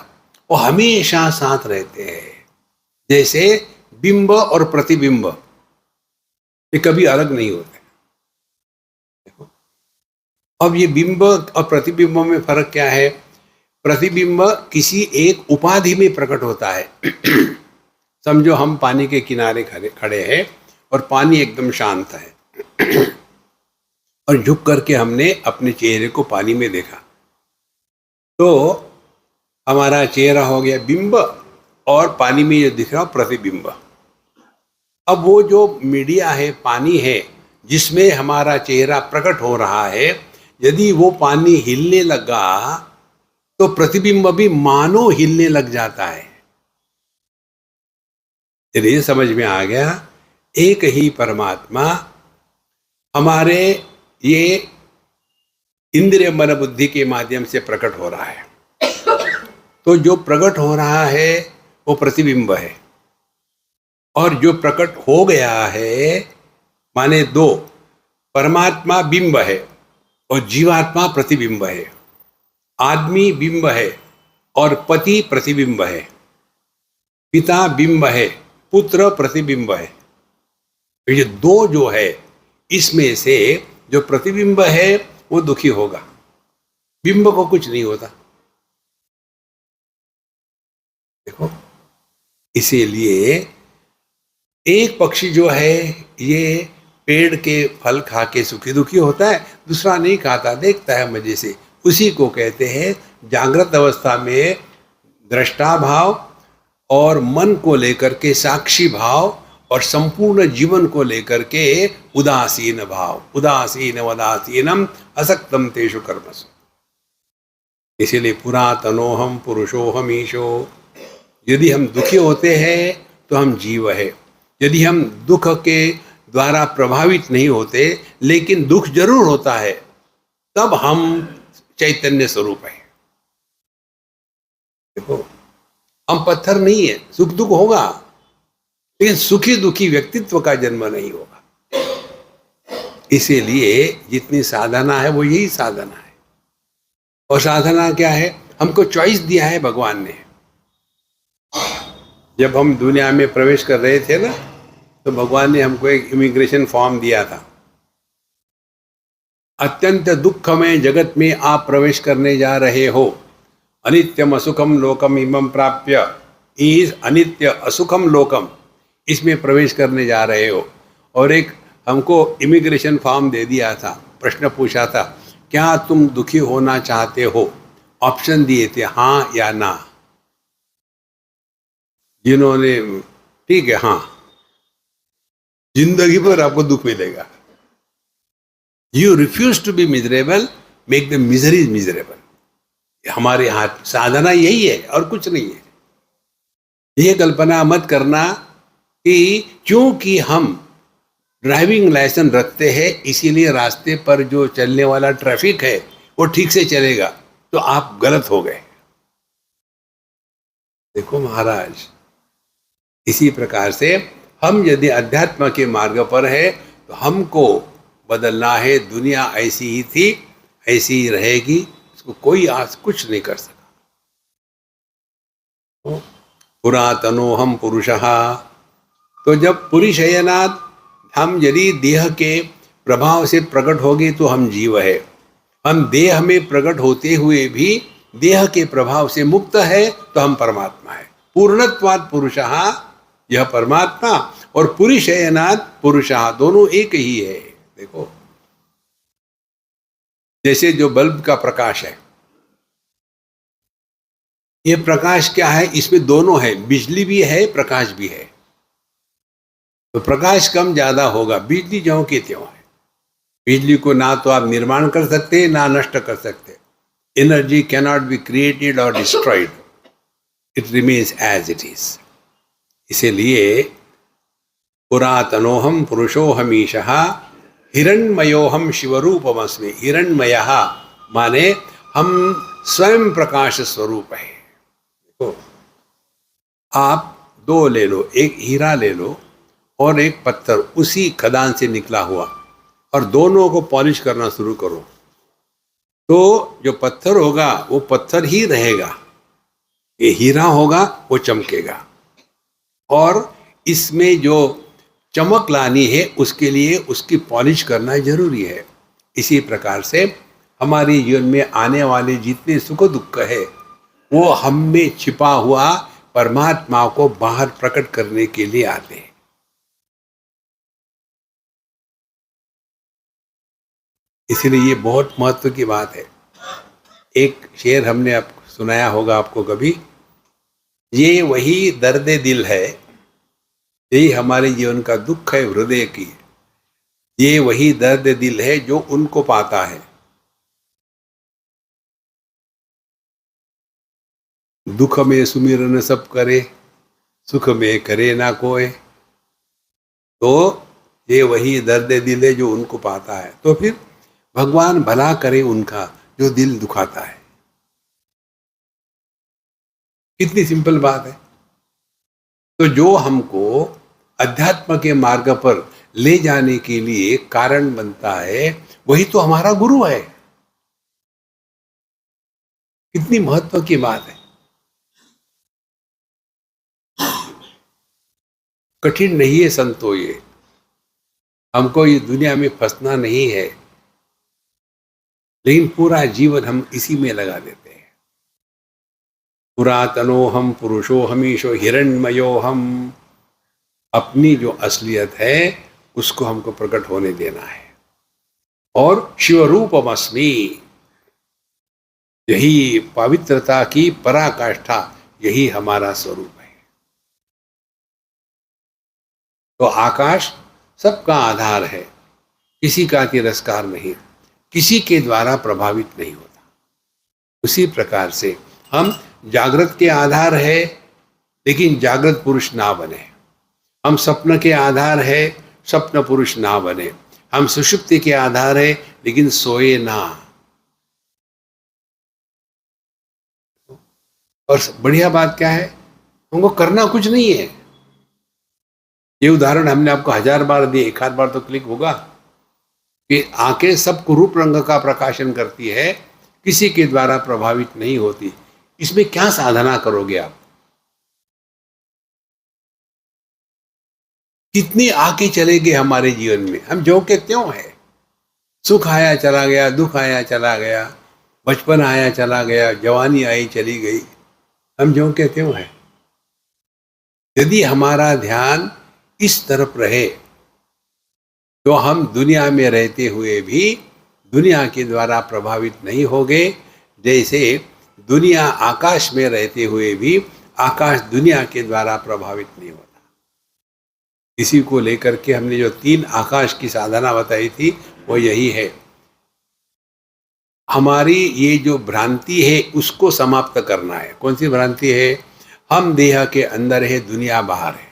वो हमेशा साथ रहते हैं, जैसे बिंब और प्रतिबिंब, ये कभी अलग नहीं होते। देखो, अब ये बिंब और प्रतिबिंब में फर्क क्या है? प्रतिबिंब किसी एक उपाधि में प्रकट होता है। समझो हम पानी के किनारे खड़े हैं और पानी एकदम शांत है, और झुक करके हमने अपने चेहरे को पानी में देखा, तो हमारा चेहरा हो गया बिंब, और पानी में जो दिख रहा प्रतिबिंब। अब वो जो मीडिया है, पानी है, जिसमें हमारा चेहरा प्रकट हो रहा है, यदि वो पानी हिलने लगा तो प्रतिबिंब भी मानो हिलने लग जाता है। यदि समझ में आ गया, एक ही परमात्मा हमारे ये इंद्रिय मन बुद्धि के माध्यम से प्रकट हो रहा है। तो जो प्रकट हो रहा है वो प्रतिबिंब है, और जो प्रकट हो गया है माने दो, परमात्मा बिंब है और जीवात्मा प्रतिबिंब है। आदमी बिंब है और पति प्रतिबिंब है, पिता बिंब है, पुत्र प्रतिबिंब है। तो ये दो जो है, इसमें से जो प्रतिबिंब है वो दुखी होगा, बिंब को कुछ नहीं होता। देखो, इसीलिए एक पक्षी जो है ये पेड़ के फल खा के सुखी दुखी होता है, दूसरा नहीं खाता, देखता है मजे से। उसी को कहते हैं जागृत अवस्था में दृष्टा भाव और मन को लेकर के साक्षी भाव, और संपूर्ण जीवन को लेकर के उदासीन भाव। उदासीन वदासीनम असक्तम तेषु कर्मसु। इसीलिए पुरातनोहम पुरुषोहम ईशो। यदि हम दुखी होते हैं तो हम जीव है। यदि हम दुख के द्वारा प्रभावित नहीं होते, लेकिन दुख जरूर होता है, तब हम चैतन्य स्वरूप है। देखो, हम पत्थर नहीं है, सुख दुख होगा, लेकिन सुखी दुखी व्यक्तित्व का जन्म नहीं होगा। इसीलिए जितनी साधना है वो यही साधना है। और साधना क्या है? हमको चॉइस दिया है भगवान ने। जब हम दुनिया में प्रवेश कर रहे थे ना, तो भगवान ने हमको एक इमिग्रेशन फॉर्म दिया था। अत्यंत दुखमय जगत में आप प्रवेश करने जा रहे हो। अनित्यम असुखम लोकम इमं प्राप्य, इस अनित्य असुखम लोकम, इसमें प्रवेश करने जा रहे हो। और एक हमको इमिग्रेशन फॉर्म दे दिया था, प्रश्न पूछा था, क्या तुम दुखी होना चाहते हो? ऑप्शन दिए थे, हाँ या ना। जिन्होंने ठीक है हाँ, जिंदगी भर आपको दुख मिलेगा। You refuse to be miserable, make the misery miserable. हमारे हाथ साधना यही है और कुछ नहीं है। ये कल्पना मत करना कि क्योंकि हम ड्राइविंग लाइसेंस रखते हैं इसीलिए रास्ते पर जो चलने वाला ट्रैफिक है वो ठीक से चलेगा, तो आप गलत हो गए। देखो महाराज, इसी प्रकार से हम यदि अध्यात्म के मार्ग पर है तो हमको बदलना है। दुनिया ऐसी ही थी, ऐसी ही रहेगी, इसको कोई आज कुछ नहीं कर सका। पुरातनोहम पुरुषः, तो जब पुरुषयनाद हम यदि देह के प्रभाव से प्रकट होगे तो हम जीव है। हम देह में प्रकट होते हुए भी देह के प्रभाव से मुक्त है तो हम परमात्मा है। पूर्णत्वात् पुरुषः, यह परमात्मा और पुरुषयनात् पुरुषः दोनों एक ही है। देखो, जैसे जो बल्ब का प्रकाश है, ये प्रकाश क्या है, इसमें दोनों है, बिजली भी है प्रकाश भी है। तो प्रकाश कम ज्यादा होगा, बिजली ज्यों की त्यों है। बिजली को ना तो आप निर्माण कर सकते ना नष्ट कर सकते। एनर्जी कैनॉट बी क्रिएटेड और destroyed, it remains as it is. इसीलिए पुरातनोहम पुरुषोहमीशः हिरण्मयोहम शिवरूपमस्मि। हिरण्मयः माने हम स्वयं प्रकाश स्वरूप है। देखो, आप दो ले लो, एक हीरा ले लो और एक पत्थर उसी खदान से निकला हुआ, और दोनों को पॉलिश करना शुरू करो तो जो पत्थर होगा वो पत्थर ही रहेगा, ये हीरा होगा वो चमकेगा। और इसमें जो चमक लानी है उसके लिए उसकी पॉलिश करना जरूरी है। इसी प्रकार से हमारे जीवन में आने वाले जितने सुख दुख है वो हम में छिपा हुआ परमात्मा को बाहर प्रकट करने के लिए आते हैं। इसलिए ये बहुत महत्व की बात है। एक शेर हमने आपको सुनाया होगा, आपको कभी, ये वही दर्द दिल है, यही हमारे जीवन का दुख है हृदय की, ये वही दर्द दिल है जो उनको पाता है। दुख में सुमिरन सब करे, सुख में करे ना कोई, तो ये वही दर्द दिल है जो उनको पाता है। तो फिर भगवान भला करे उनका जो दिल दुखाता है। कितनी सिंपल बात है। तो जो हमको अध्यात्म के मार्ग पर ले जाने के लिए कारण बनता है वही तो हमारा गुरु है। कितनी महत्व की बात है। कठिन नहीं है संतो, ये हमको ये दुनिया में फंसना नहीं है, लेकिन पूरा जीवन हम इसी में लगा देते हैं। पुरातनोहम पुरुषोहमीशो हिरण्मयोहम, अपनी जो असलियत है उसको हमको प्रकट होने देना है। और शिवरूपमस्मि, यही पवित्रता की पराकाष्ठा, यही हमारा स्वरूप है। तो आकाश सबका आधार है, किसी का तिरस्कार नहीं, किसी के द्वारा प्रभावित नहीं होता। उसी प्रकार से हम जागृत के आधार है लेकिन जागृत पुरुष ना बने, हम स्वप्न के आधार है स्वप्न पुरुष ना बने, हम सुषुप्ति के आधार है लेकिन सोए ना। और बढ़िया बात क्या है, हमको करना कुछ नहीं है। ये उदाहरण हमने आपको 1000 बार दिए, एक आध बार तो क्लिक होगा कि आंखें सबको रूप रंग का प्रकाशन करती है, किसी के द्वारा प्रभावित नहीं होती। इसमें क्या साधना करोगे आप? कितनी आके चले गए हमारे जीवन में, हम जो के त्यों है। सुख आया चला गया, दुख आया चला गया, बचपन आया चला गया, जवानी आई चली गई, हम जो के त्यों है। यदि हमारा ध्यान इस तरफ रहे तो हम दुनिया में रहते हुए भी दुनिया के द्वारा प्रभावित नहीं होंगे, जैसे दुनिया आकाश में रहते हुए भी आकाश दुनिया के द्वारा प्रभावित नहीं होता। इसी को लेकर के हमने जो 3 आकाश की साधना बताई थी वो यही है। हमारी ये जो भ्रांति है उसको समाप्त करना है। कौन सी भ्रांति है? हम देह के अंदर है, दुनिया बाहर है,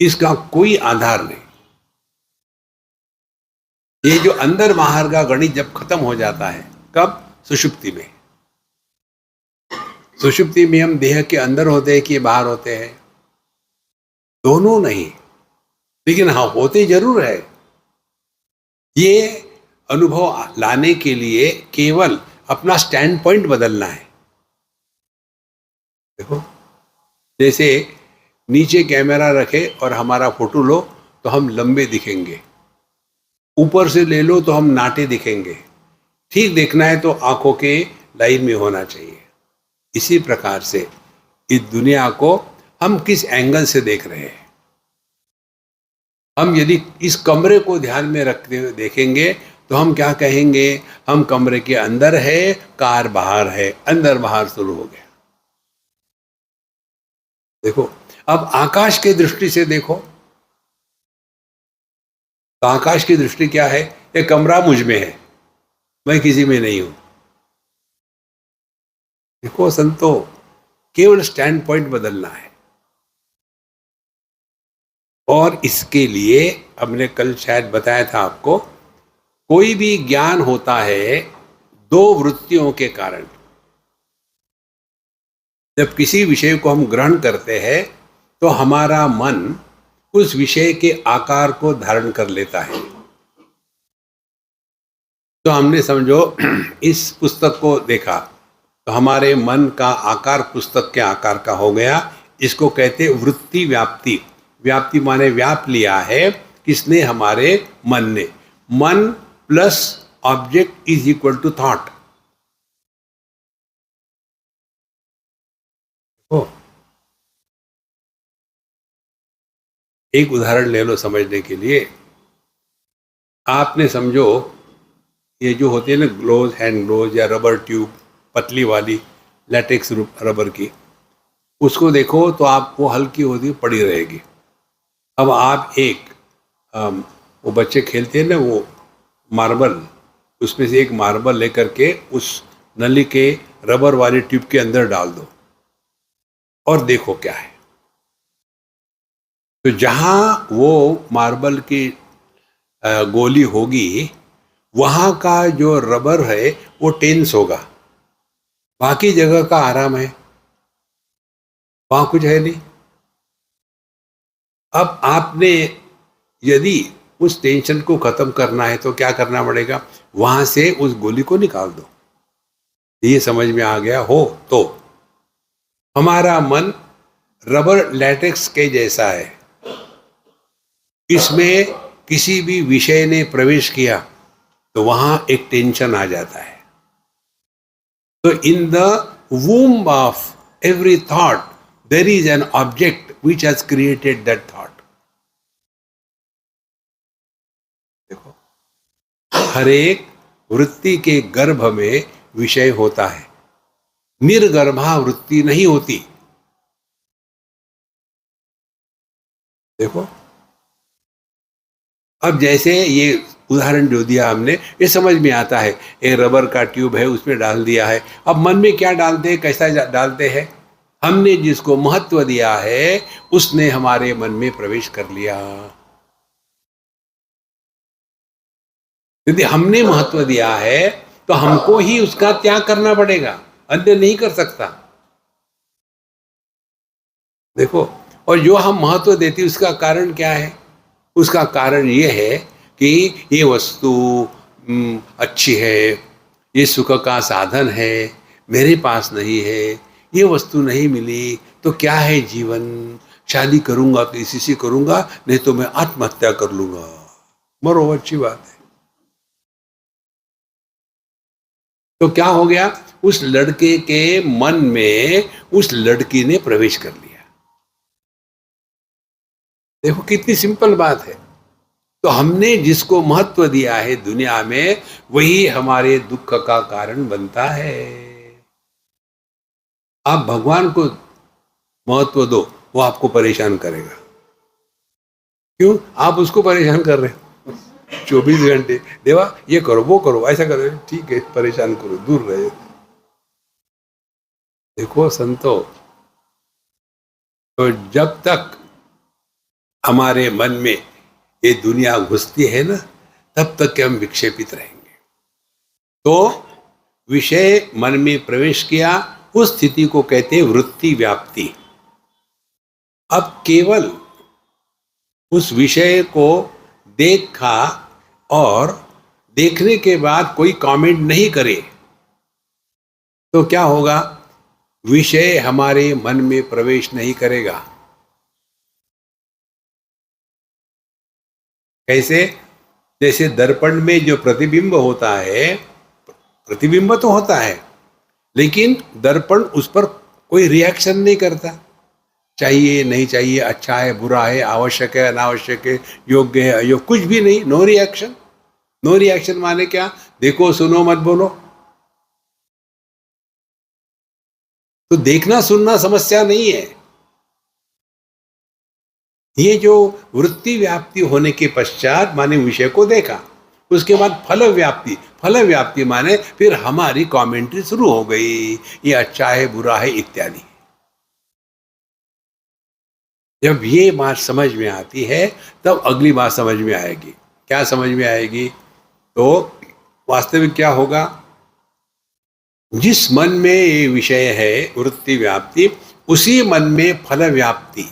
इसका कोई आधार नहीं। ये जो अंदर बाहर का गणित जब खत्म हो जाता है, कब? सुषुप्ति में। सुषुप्ति में हम देह के अंदर होते हैं कि बाहर होते हैं? दोनों नहीं, लेकिन हाँ होते जरूर है। ये अनुभव लाने के लिए केवल अपना स्टैंड पॉइंट बदलना है। देखो, जैसे नीचे कैमरा रखे और हमारा फोटो लो तो हम लंबे दिखेंगे, ऊपर से ले लो तो हम नाटे दिखेंगे। ठीक देखना है तो आंखों के लाइन में होना चाहिए। इसी प्रकार से इस दुनिया को हम किस एंगल से देख रहे हैं। हम यदि इस कमरे को ध्यान में रखते हुए देखेंगे तो हम क्या कहेंगे? हम कमरे के अंदर है, कार बाहर है, अंदर बाहर शुरू हो गया। देखो, अब आकाश की दृष्टि से देखो तो आकाश की दृष्टि क्या है? ये कमरा मुझ में है, मैं किसी में नहीं हूं। देखो संतो, केवल स्टैंड पॉइंट बदलना है। और इसके लिए हमने कल शायद बताया था आपको, कोई भी ज्ञान होता है दो वृत्तियों के कारण। जब किसी विषय को हम ग्रहण करते हैं तो हमारा मन उस विषय के आकार को धारण कर लेता है। तो हमने समझो इस पुस्तक को देखा तो हमारे मन का आकार पुस्तक के आकार का हो गया। इसको कहते वृत्ति व्याप्ति। व्याप्ति माने व्याप लिया है किसने? हमारे मन ने। मन plus object is equal to thought. एक उदाहरण ले लो समझने के लिए। आपने समझो ये जो होती है ना ग्लोव, हैंड ग्लोव या रबर ट्यूब, पतली वाली लैटेक्स रबर की, उसको देखो तो आप वो हल्की होती पड़ी रहेगी। अब आप एक वो बच्चे खेलते हैं ना वो मार्बल, उसमें से एक मार्बल लेकर के उस नली के रबर वाली ट्यूब के अंदर डाल दो और देखो क्या है। तो जहां वो मार्बल की गोली होगी वहां का जो रबर है वो टेंस होगा, बाकी जगह का आराम है, वहां कुछ है नहीं। अब आपने यदि उस टेंशन को खत्म करना है तो क्या करना पड़ेगा? वहां से उस गोली को निकाल दो। ये समझ में आ गया हो तो हमारा मन रबर लैटेक्स के जैसा है। इसमें किसी भी विषय ने प्रवेश किया तो वहां एक टेंशन आ जाता है। तो in the womb of every thought there is an object which has created that thought. देखो, हर एक वृत्ति के गर्भ में विषय होता है, निर्गर्भा वृत्ति नहीं होती। देखो, अब जैसे ये उदाहरण जो दिया हमने ये समझ में आता है। एक रबर का ट्यूब है, उसमें डाल दिया है। अब मन में क्या डालते हैं, कैसा डालते हैं? हमने जिसको महत्व दिया है उसने हमारे मन में प्रवेश कर लिया। यदि हमने महत्व दिया है तो हमको ही उसका त्याग करना पड़ेगा, अन्य नहीं कर सकता। देखो, और जो हम महत्व देते उसका कारण क्या है? उसका कारण ये है कि ये वस्तु अच्छी है, ये सुख का साधन है, मेरे पास नहीं है, ये वस्तु नहीं मिली तो क्या है जीवन? शादी करूंगा तो इसी से करूंगा, नहीं तो मैं आत्महत्या कर लूंगा। मरो, अच्छी बात है। तो क्या हो गया? उस लड़के के मन में उस लड़की ने प्रवेश कर लिया। देखो कितनी सिंपल बात है। तो हमने जिसको महत्व दिया है दुनिया में वही हमारे दुख का कारण बनता है। आप भगवान को महत्व दो, वो आपको परेशान करेगा। क्यों? आप उसको परेशान कर रहे हो 24 घंटे। देवा ये करो, वो करो, ऐसा करो, ठीक है परेशान करो, दूर रहे। देखो देखो संतो, तो जब तक हमारे मन में ये दुनिया घुसती है ना, तब तक के हम विक्षेपित रहेंगे। तो विषय मन में प्रवेश किया, उस स्थिति को कहते हैं वृत्ति व्याप्ति। अब केवल उस विषय को देखा और देखने के बाद कोई कमेंट नहीं करे तो क्या होगा? विषय हमारे मन में प्रवेश नहीं करेगा। कैसे? जैसे दर्पण में जो प्रतिबिंब होता है, प्रतिबिंब तो होता है, लेकिन दर्पण उस पर कोई रिएक्शन नहीं करता। चाहिए नहीं चाहिए, अच्छा है बुरा है, आवश्यक है अनावश्यक है, योग्य है अयोग्य, कुछ भी नहीं, नो रिएक्शन। नो रिएक्शन माने क्या? देखो सुनो मत बोलो। तो देखना सुनना समस्या नहीं है। ये जो वृत्ति व्याप्ति होने के पश्चात माने विषय को देखा, उसके बाद फल व्याप्ति। फल व्याप्ति माने फिर हमारी कमेंट्री शुरू हो गई, ये अच्छा है बुरा है इत्यादि। जब ये बात समझ में आती है तब अगली बात समझ में आएगी। क्या समझ में आएगी? तो वास्तविक क्या होगा? जिस मन में ये विषय है वृत्ति व्याप्ति, उसी मन में फल व्याप्ति।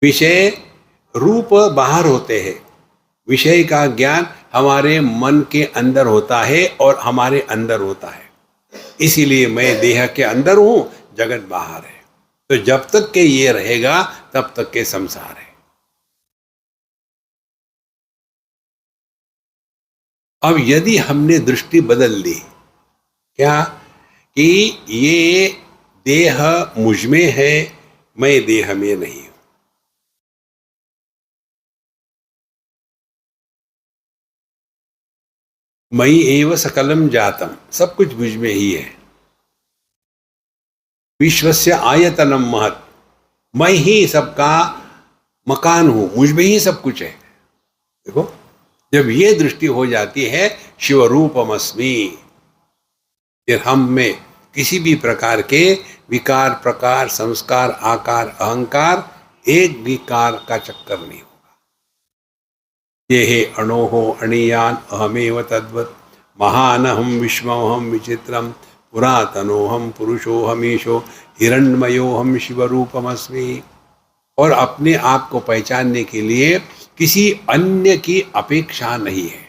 विषय रूप बाहर होते हैं, विषय का ज्ञान हमारे मन के अंदर होता है और हमारे अंदर होता है। इसीलिए मैं देह के अंदर हूं, जगत बाहर है। तो जब तक के ये रहेगा तब तक के संसार है। अब यदि हमने दृष्टि बदल दी, क्या कि ये देह मुझ में है, मैं देह में नहीं हूं, मयि एव सकलम जातम, सब कुछ मुझ में ही है। विश्वस्य आयतनम महत्, मैं ही सबका मकान हूं, मुझ में ही सब कुछ है। देखो, जब ये दृष्टि हो जाती है शिवरूपमस्मि, फिर हम में किसी भी प्रकार के विकार प्रकार संस्कार आकार अहंकार एक विकार का चक्कर नहीं होगा। ये हे अणोहो अणीयान अहमेव तद्वत्, महानहम विश्वोहम विचित्रम, पुरातनोहम पुरुषोहमीशो, हिरण्मयोहम शिवरूपमस्मि। और अपने आप को पहचानने के लिए किसी अन्य की अपेक्षा नहीं है।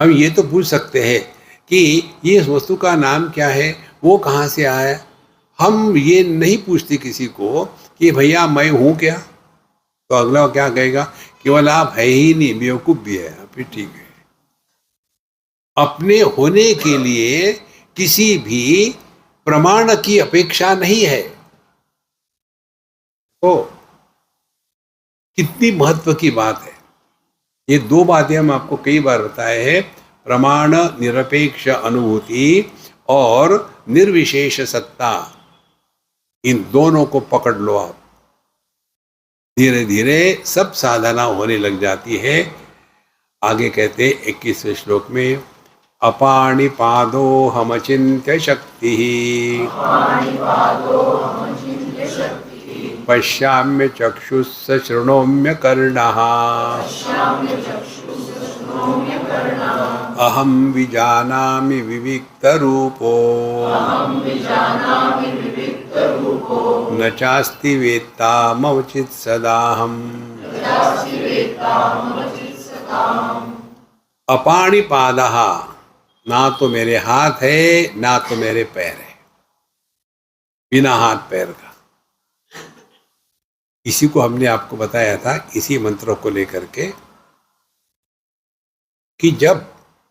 हम ये तो पूछ सकते हैं कि ये वस्तु का नाम क्या है, वो कहाँ से आया। हम ये नहीं पूछते किसी को कि भैया मैं हूँ क्या, तो अगला क्या कहेगा? केवल आप है ही नहीं, बेवकूफ भी है। फिर ठीक है। अपने होने के लिए किसी भी प्रमाण की अपेक्षा नहीं है। तो कितनी महत्व की बात है। ये दो बातें हम आपको कई बार बताए हैं, प्रमाण निरपेक्ष अनुभूति और निर्विशेष सत्ता। इन दोनों को पकड़ लो आप, धीरे धीरे सब साधना होने लग जाती है। आगे कहते 21वें श्लोक में, अपाणिपादो हमचिन्त्य शक्ति पश्याम्य चक्षुष शृणोम्य कर्णः अहम विजानामि विविक्त रूपो न चास्ति वेत्ता मवचित् सदाहम्। अपाणिपादः, ना तो मेरे हाथ है ना तो मेरे पैर है, बिना हाथ पैर का। इसी को हमने आपको बताया था इसी मंत्रों को लेकर के कि जब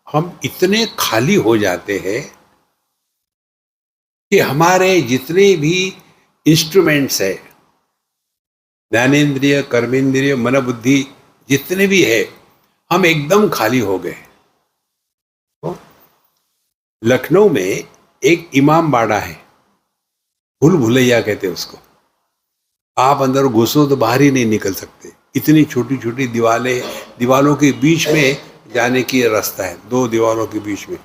हम इतने खाली हो जाते हैं कि हमारे जितने भी इंस्ट्रूमेंट्स है, ज्ञानेन्द्रिय कर्मेंद्रिय मन बुद्धि जितने भी है, हम एकदम खाली हो गए। तो लखनऊ में एक इमाम बाड़ा है, भूल भुलैया कहते हैं उसको। आप अंदर घुसो तो बाहर ही नहीं निकल सकते, इतनी छोटी छोटी दीवारें, दीवारों के बीच में जाने की रास्ता है, दो दीवारों के बीच में।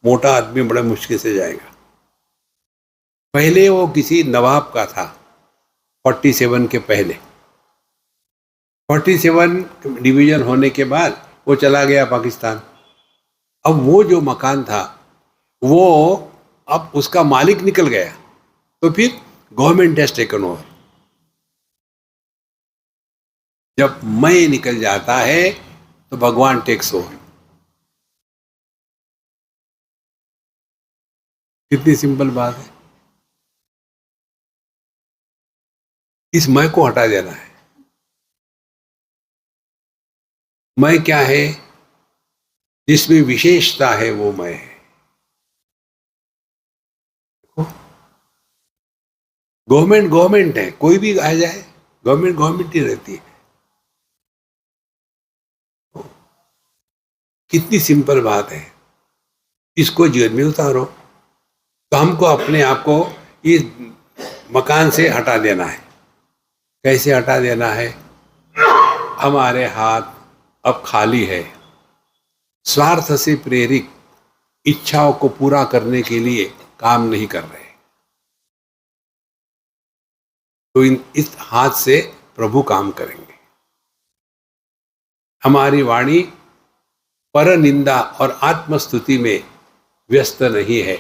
मोटा आदमी बड़ा मुश्किल से जाएगा। पहले वो किसी नवाब का था, 47 के पहले। 47 डिवीजन होने के बाद वो चला गया पाकिस्तान। अब वो जो मकान था वो अब उसका मालिक निकल गया, तो फिर गवर्नमेंट हैज टेकन ओवर। जब मैं निकल जाता है तो भगवान टेक्स ओवर। कितनी सिंपल बात है। इस मैं को हटा देना है। मैं क्या है? जिसमें विशेषता है वो मैं है। गवर्नमेंट गवर्नमेंट है, कोई भी आ जाए गवर्नमेंट गवर्नमेंट ही रहती है। कितनी सिंपल बात है। इसको जीवन में उतारो। तो हमको अपने आप को इस मकान से हटा देना है। कैसे हटा देना है? हमारे हाथ अब खाली है, स्वार्थ से प्रेरित इच्छाओं को पूरा करने के लिए काम नहीं कर रहे। तो इस हाथ से प्रभु काम करेंगे। हमारी वाणी पर निंदा और आत्मस्तुति में व्यस्त नहीं है,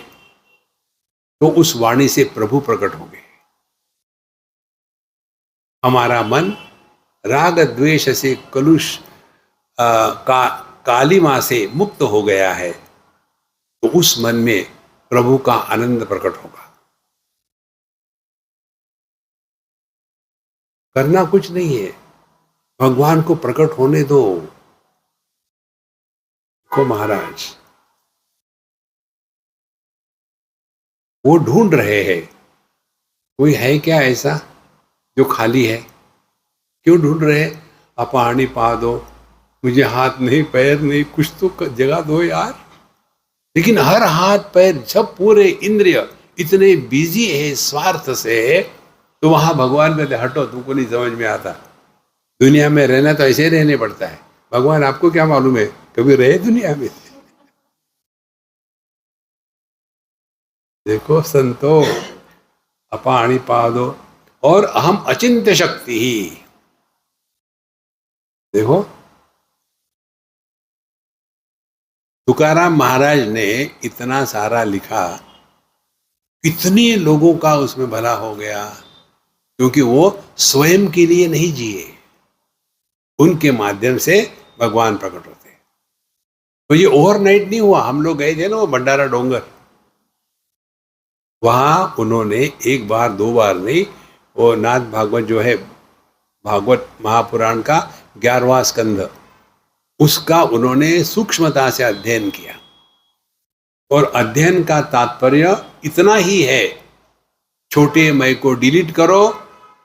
तो उस वाणी से प्रभु प्रकट होंगे। हमारा मन राग द्वेष से कलुष कालिमा से मुक्त हो गया है, तो उस मन में प्रभु का आनंद प्रकट होगा। करना कुछ नहीं है, भगवान को प्रकट होने दो। को महाराज वो ढूंढ रहे हैं, कोई है क्या ऐसा जो खाली है? क्यों ढूंढ रहे हैं? अपानी पा दो, मुझे हाथ नहीं पैर नहीं, कुछ तो जगह दो यार। लेकिन हर हाथ पैर सब पूरे इंद्रिय इतने बिजी है स्वार्थ से, तो वहां भगवान कहते हटो, तुमको नहीं समझ में आता। दुनिया में रहना तो ऐसे रहने पड़ता है। भगवान आपको क्या मालूम है, कभी रहे दुनिया में? देखो संतो, अपाणी पादो और अहम अचिंत्य शक्ति ही। देखो तुकाराम महाराज ने इतना सारा लिखा, कितने लोगों का उसमें भला हो गया, क्योंकि वो स्वयं के लिए नहीं जिए, उनके माध्यम से भगवान प्रकट होते। तो ये ओवरनाइट नहीं हुआ। हम लोग गए थे ना वो भंडारा डोंगर, वहां उन्होंने एक बार दो बार नहीं, वो नाथ भागवत जो है, भागवत महापुराण का 11वां स्कंद, उसका उन्होंने सूक्ष्मता से अध्ययन किया। और अध्ययन का तात्पर्य इतना ही है, छोटे मैं को डिलीट करो,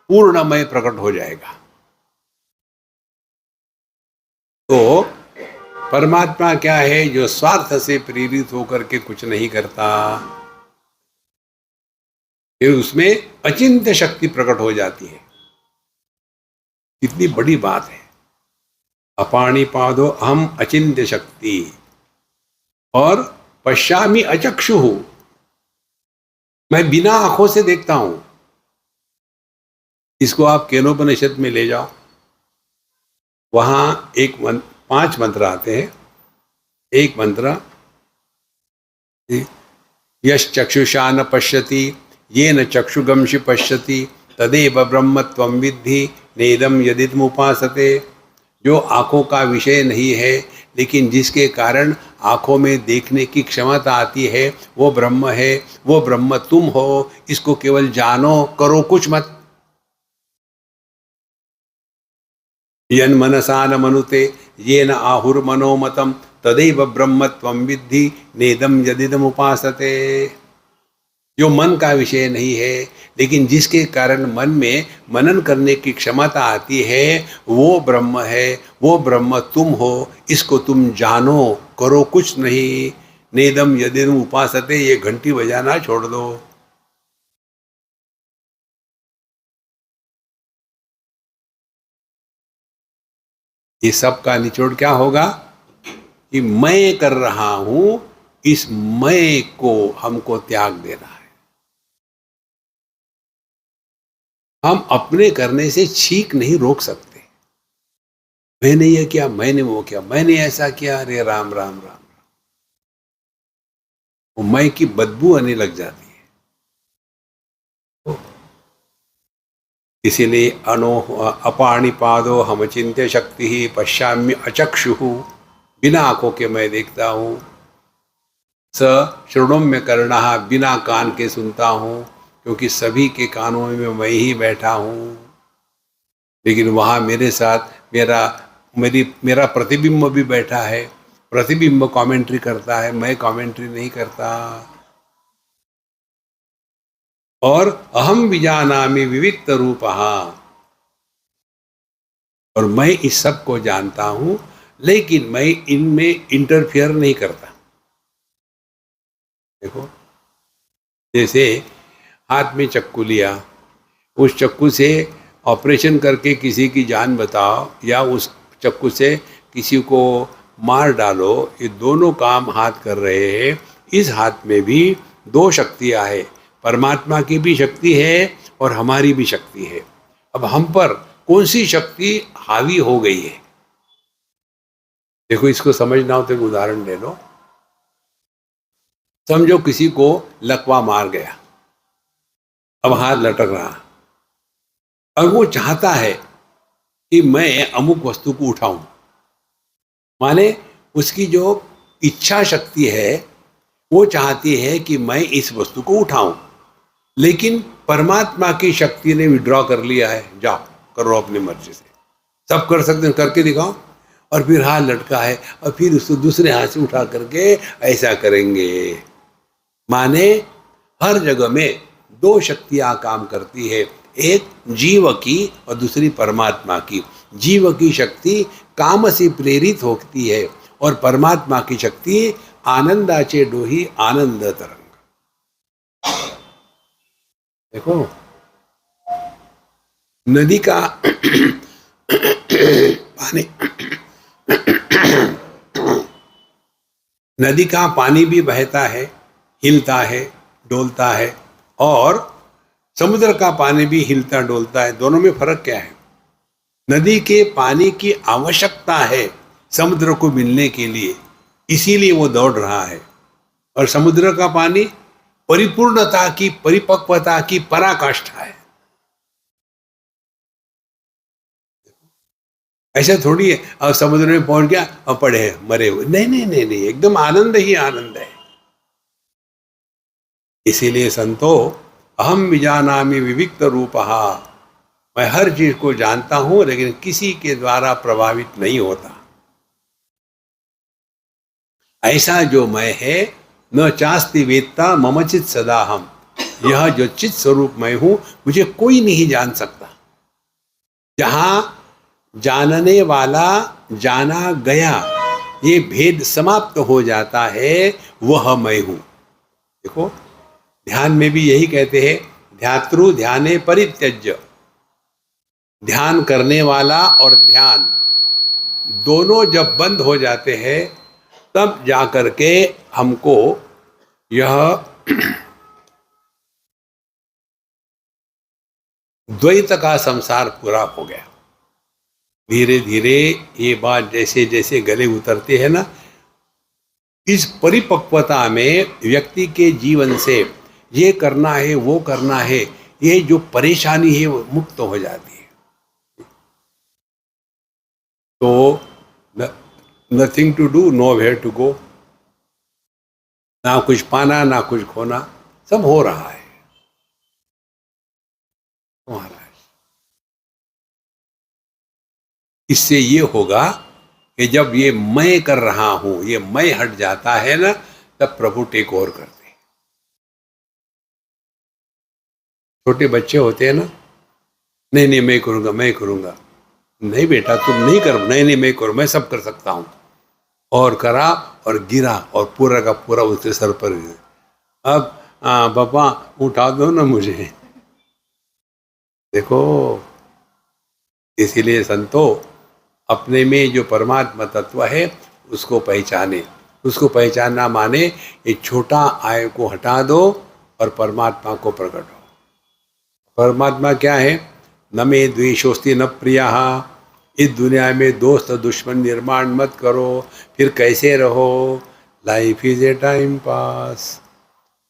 पूर्ण मैं प्रकट हो जाएगा। तो परमात्मा क्या है? जो स्वार्थ से प्रेरित होकर के कुछ नहीं करता, फिर उसमें अचिंत्य शक्ति प्रकट हो जाती है। कितनी बड़ी बात है। अपाणी पादो अहम अचिंत्य शक्ति और पश्यामि अचक्षु, मैं बिना आंखों से देखता हूं। इसको आप केनोपनिषद में ले जाओ, वहां 5 मंत्र आते हैं। एक मंत्र, यश चक्षुषा न पश्यति येन चक्षुगंशि पश्यति तदेव ब्रह्मत्वं विद्धि नेदम यदिदमुपासते। जो आंखों का विषय नहीं है, लेकिन जिसके कारण आंखों में देखने की क्षमता आती है, वो ब्रह्म है। वो ब्रह्म तुम हो, इसको केवल जानो, करो कुछ मत। यन मनसा न मनुते येन आहुर्मनोमतम तदैव ब्रह्मत्वं विद्धि नेदम यदिदमुपासते। जो मन का विषय नहीं है, लेकिन जिसके कारण मन में मनन करने की क्षमता आती है, वो ब्रह्म है। वो ब्रह्म तुम हो, इसको तुम जानो, करो कुछ नहीं। नेदम यदिदम उपासते, ये घंटी बजाना छोड़ दो। ये सब का निचोड़ क्या होगा कि मैं कर रहा हूं, इस मैं को हमको त्याग देना है। हम अपने करने से छींक नहीं रोक सकते। मैंने ये किया, मैंने वो किया, मैंने ऐसा किया, अरे राम राम राम, वो मैं की बदबू आने लग जाती है। तो इसीलिए अपाणिपादो हम चिंत्य शक्ति ही पश्याम्य अचक्षु, बिना आंखों के मैं देखता हूँ। स श्रृणुम्य कर्णः, बिना कान के सुनता हूँ, क्योंकि सभी के कानों में मैं ही बैठा हूँ। लेकिन वहाँ मेरे साथ मेरा प्रतिबिंब भी बैठा है। प्रतिबिंब कमेंट्री करता है, मैं कमेंट्री नहीं करता। और अहम विजानामि विविक्त रूपः, और मैं इस सब को जानता हूं, लेकिन मैं इनमें इंटरफियर नहीं करता। देखो, जैसे हाथ में चक्कू लिया, उस चक्कू से ऑपरेशन करके किसी की जान बचाओ या उस चक्कू से किसी को मार डालो, ये दोनों काम हाथ कर रहे हैं। इस हाथ में भी दो शक्तियां है, परमात्मा की भी शक्ति है और हमारी भी शक्ति है। अब हम पर कौन सी शक्ति हावी हो गई है? देखो, इसको समझना हो तो एक उदाहरण ले लो। समझो किसी को लकवा मार गया, अब हाथ लटक रहा, और वो चाहता है कि मैं अमुक वस्तु को उठाऊं। माने उसकी जो इच्छा शक्ति है वो चाहती है कि मैं इस वस्तु को उठाऊं, लेकिन परमात्मा की शक्ति ने विड्रॉ कर लिया है, जाओ करो अपनी मर्जी से, सब कर सकते हैं, करके दिखाओ। और फिर हाथ लटका है, और फिर उसको दूसरे हाथ से उठा करके ऐसा करेंगे। माने हर जगह में दो शक्तियां काम करती है, एक जीव की और दूसरी परमात्मा की। जीव की शक्ति काम से प्रेरित होती है और परमात्मा की शक्ति आनंदाचे डोही आनंद तरंग। देखो, नदी का पानी नदी का पानी भी बहता है, हिलता है, डोलता है, और समुद्र का पानी भी हिलता डोलता है। दोनों में फर्क क्या है? नदी के पानी की आवश्यकता है समुद्र को मिलने के लिए, इसीलिए वो दौड़ रहा है। और समुद्र का पानी परिपूर्णता की, परिपक्वता की पराकाष्ठा है। ऐसा थोड़ी है और समुद्र में पहुंच गया और पड़े हैं मरे हुए। नहीं नहीं नहीं नहीं, एकदम आनंद ही आनंद है। इसीलिए संतो अहम विजानामि विविक्त रूपः, मैं हर चीज को जानता हूं लेकिन किसी के द्वारा प्रभावित नहीं होता। ऐसा जो मैं है, न चास्ति वेत्ता मम चित सदा हम, यह जो चित स्वरूप मैं हूं मुझे कोई नहीं जान सकता। जहां जानने वाला जाना गया, ये भेद समाप्त हो जाता है, वह मैं हूं। देखो, ध्यान में भी यही कहते हैं, ध्यातृ ध्याने परित्यज्य। ध्यान करने वाला और ध्यान दोनों जब बंद हो जाते हैं, तब जाकर के हमको यह द्वैत का संसार पूरा हो गया। धीरे धीरे ये बात जैसे जैसे गले उतरते हैं ना, इस परिपक्वता में व्यक्ति के जीवन से ये करना है वो करना है, ये जो परेशानी है वो मुक्त हो जाती है। तो nothing to do, nowhere to go, ना कुछ पाना ना कुछ खोना, सब हो रहा है महाराज। इससे ये होगा कि जब ये मैं कर रहा हूं, ये मैं हट जाता है ना, तब प्रभु टेक ओवर करते हैं। छोटे बच्चे होते हैं ना, नहीं नहीं मैं करूंगा मैं करूंगा, नहीं बेटा तुम नहीं करो, नहीं नहीं मैं करूं, मैं सब कर सकता हूं, और करा और गिरा और पूरा का पूरा उसके सर पर गिरा। अब पापा उठा दो ना मुझे। देखो, इसीलिए संतो अपने में जो परमात्मा तत्व है उसको पहचाने। उसको पहचानना माने ये छोटा आय को हटा दो और परमात्मा को प्रकट हो। परमात्मा क्या है? न मे द्वेषोस्ति न प्रियः। इस दुनिया में दोस्त दुश्मन निर्माण मत करो, फिर कैसे रहो? Life is a time pass.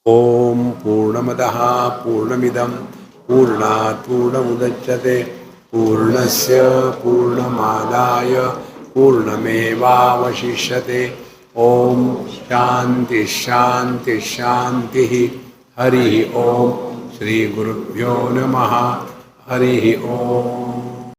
ओम पूर्णमदः पूर्णमिदं पूर्णात् पूर्णमुदच्यते पूर्णस्य पूर्णमादाय पूर्णमेवावशिष्यते। ओम शांति शांति शांति। हरि ओम। श्री गुरुभ्यो नमः। हरि ओम।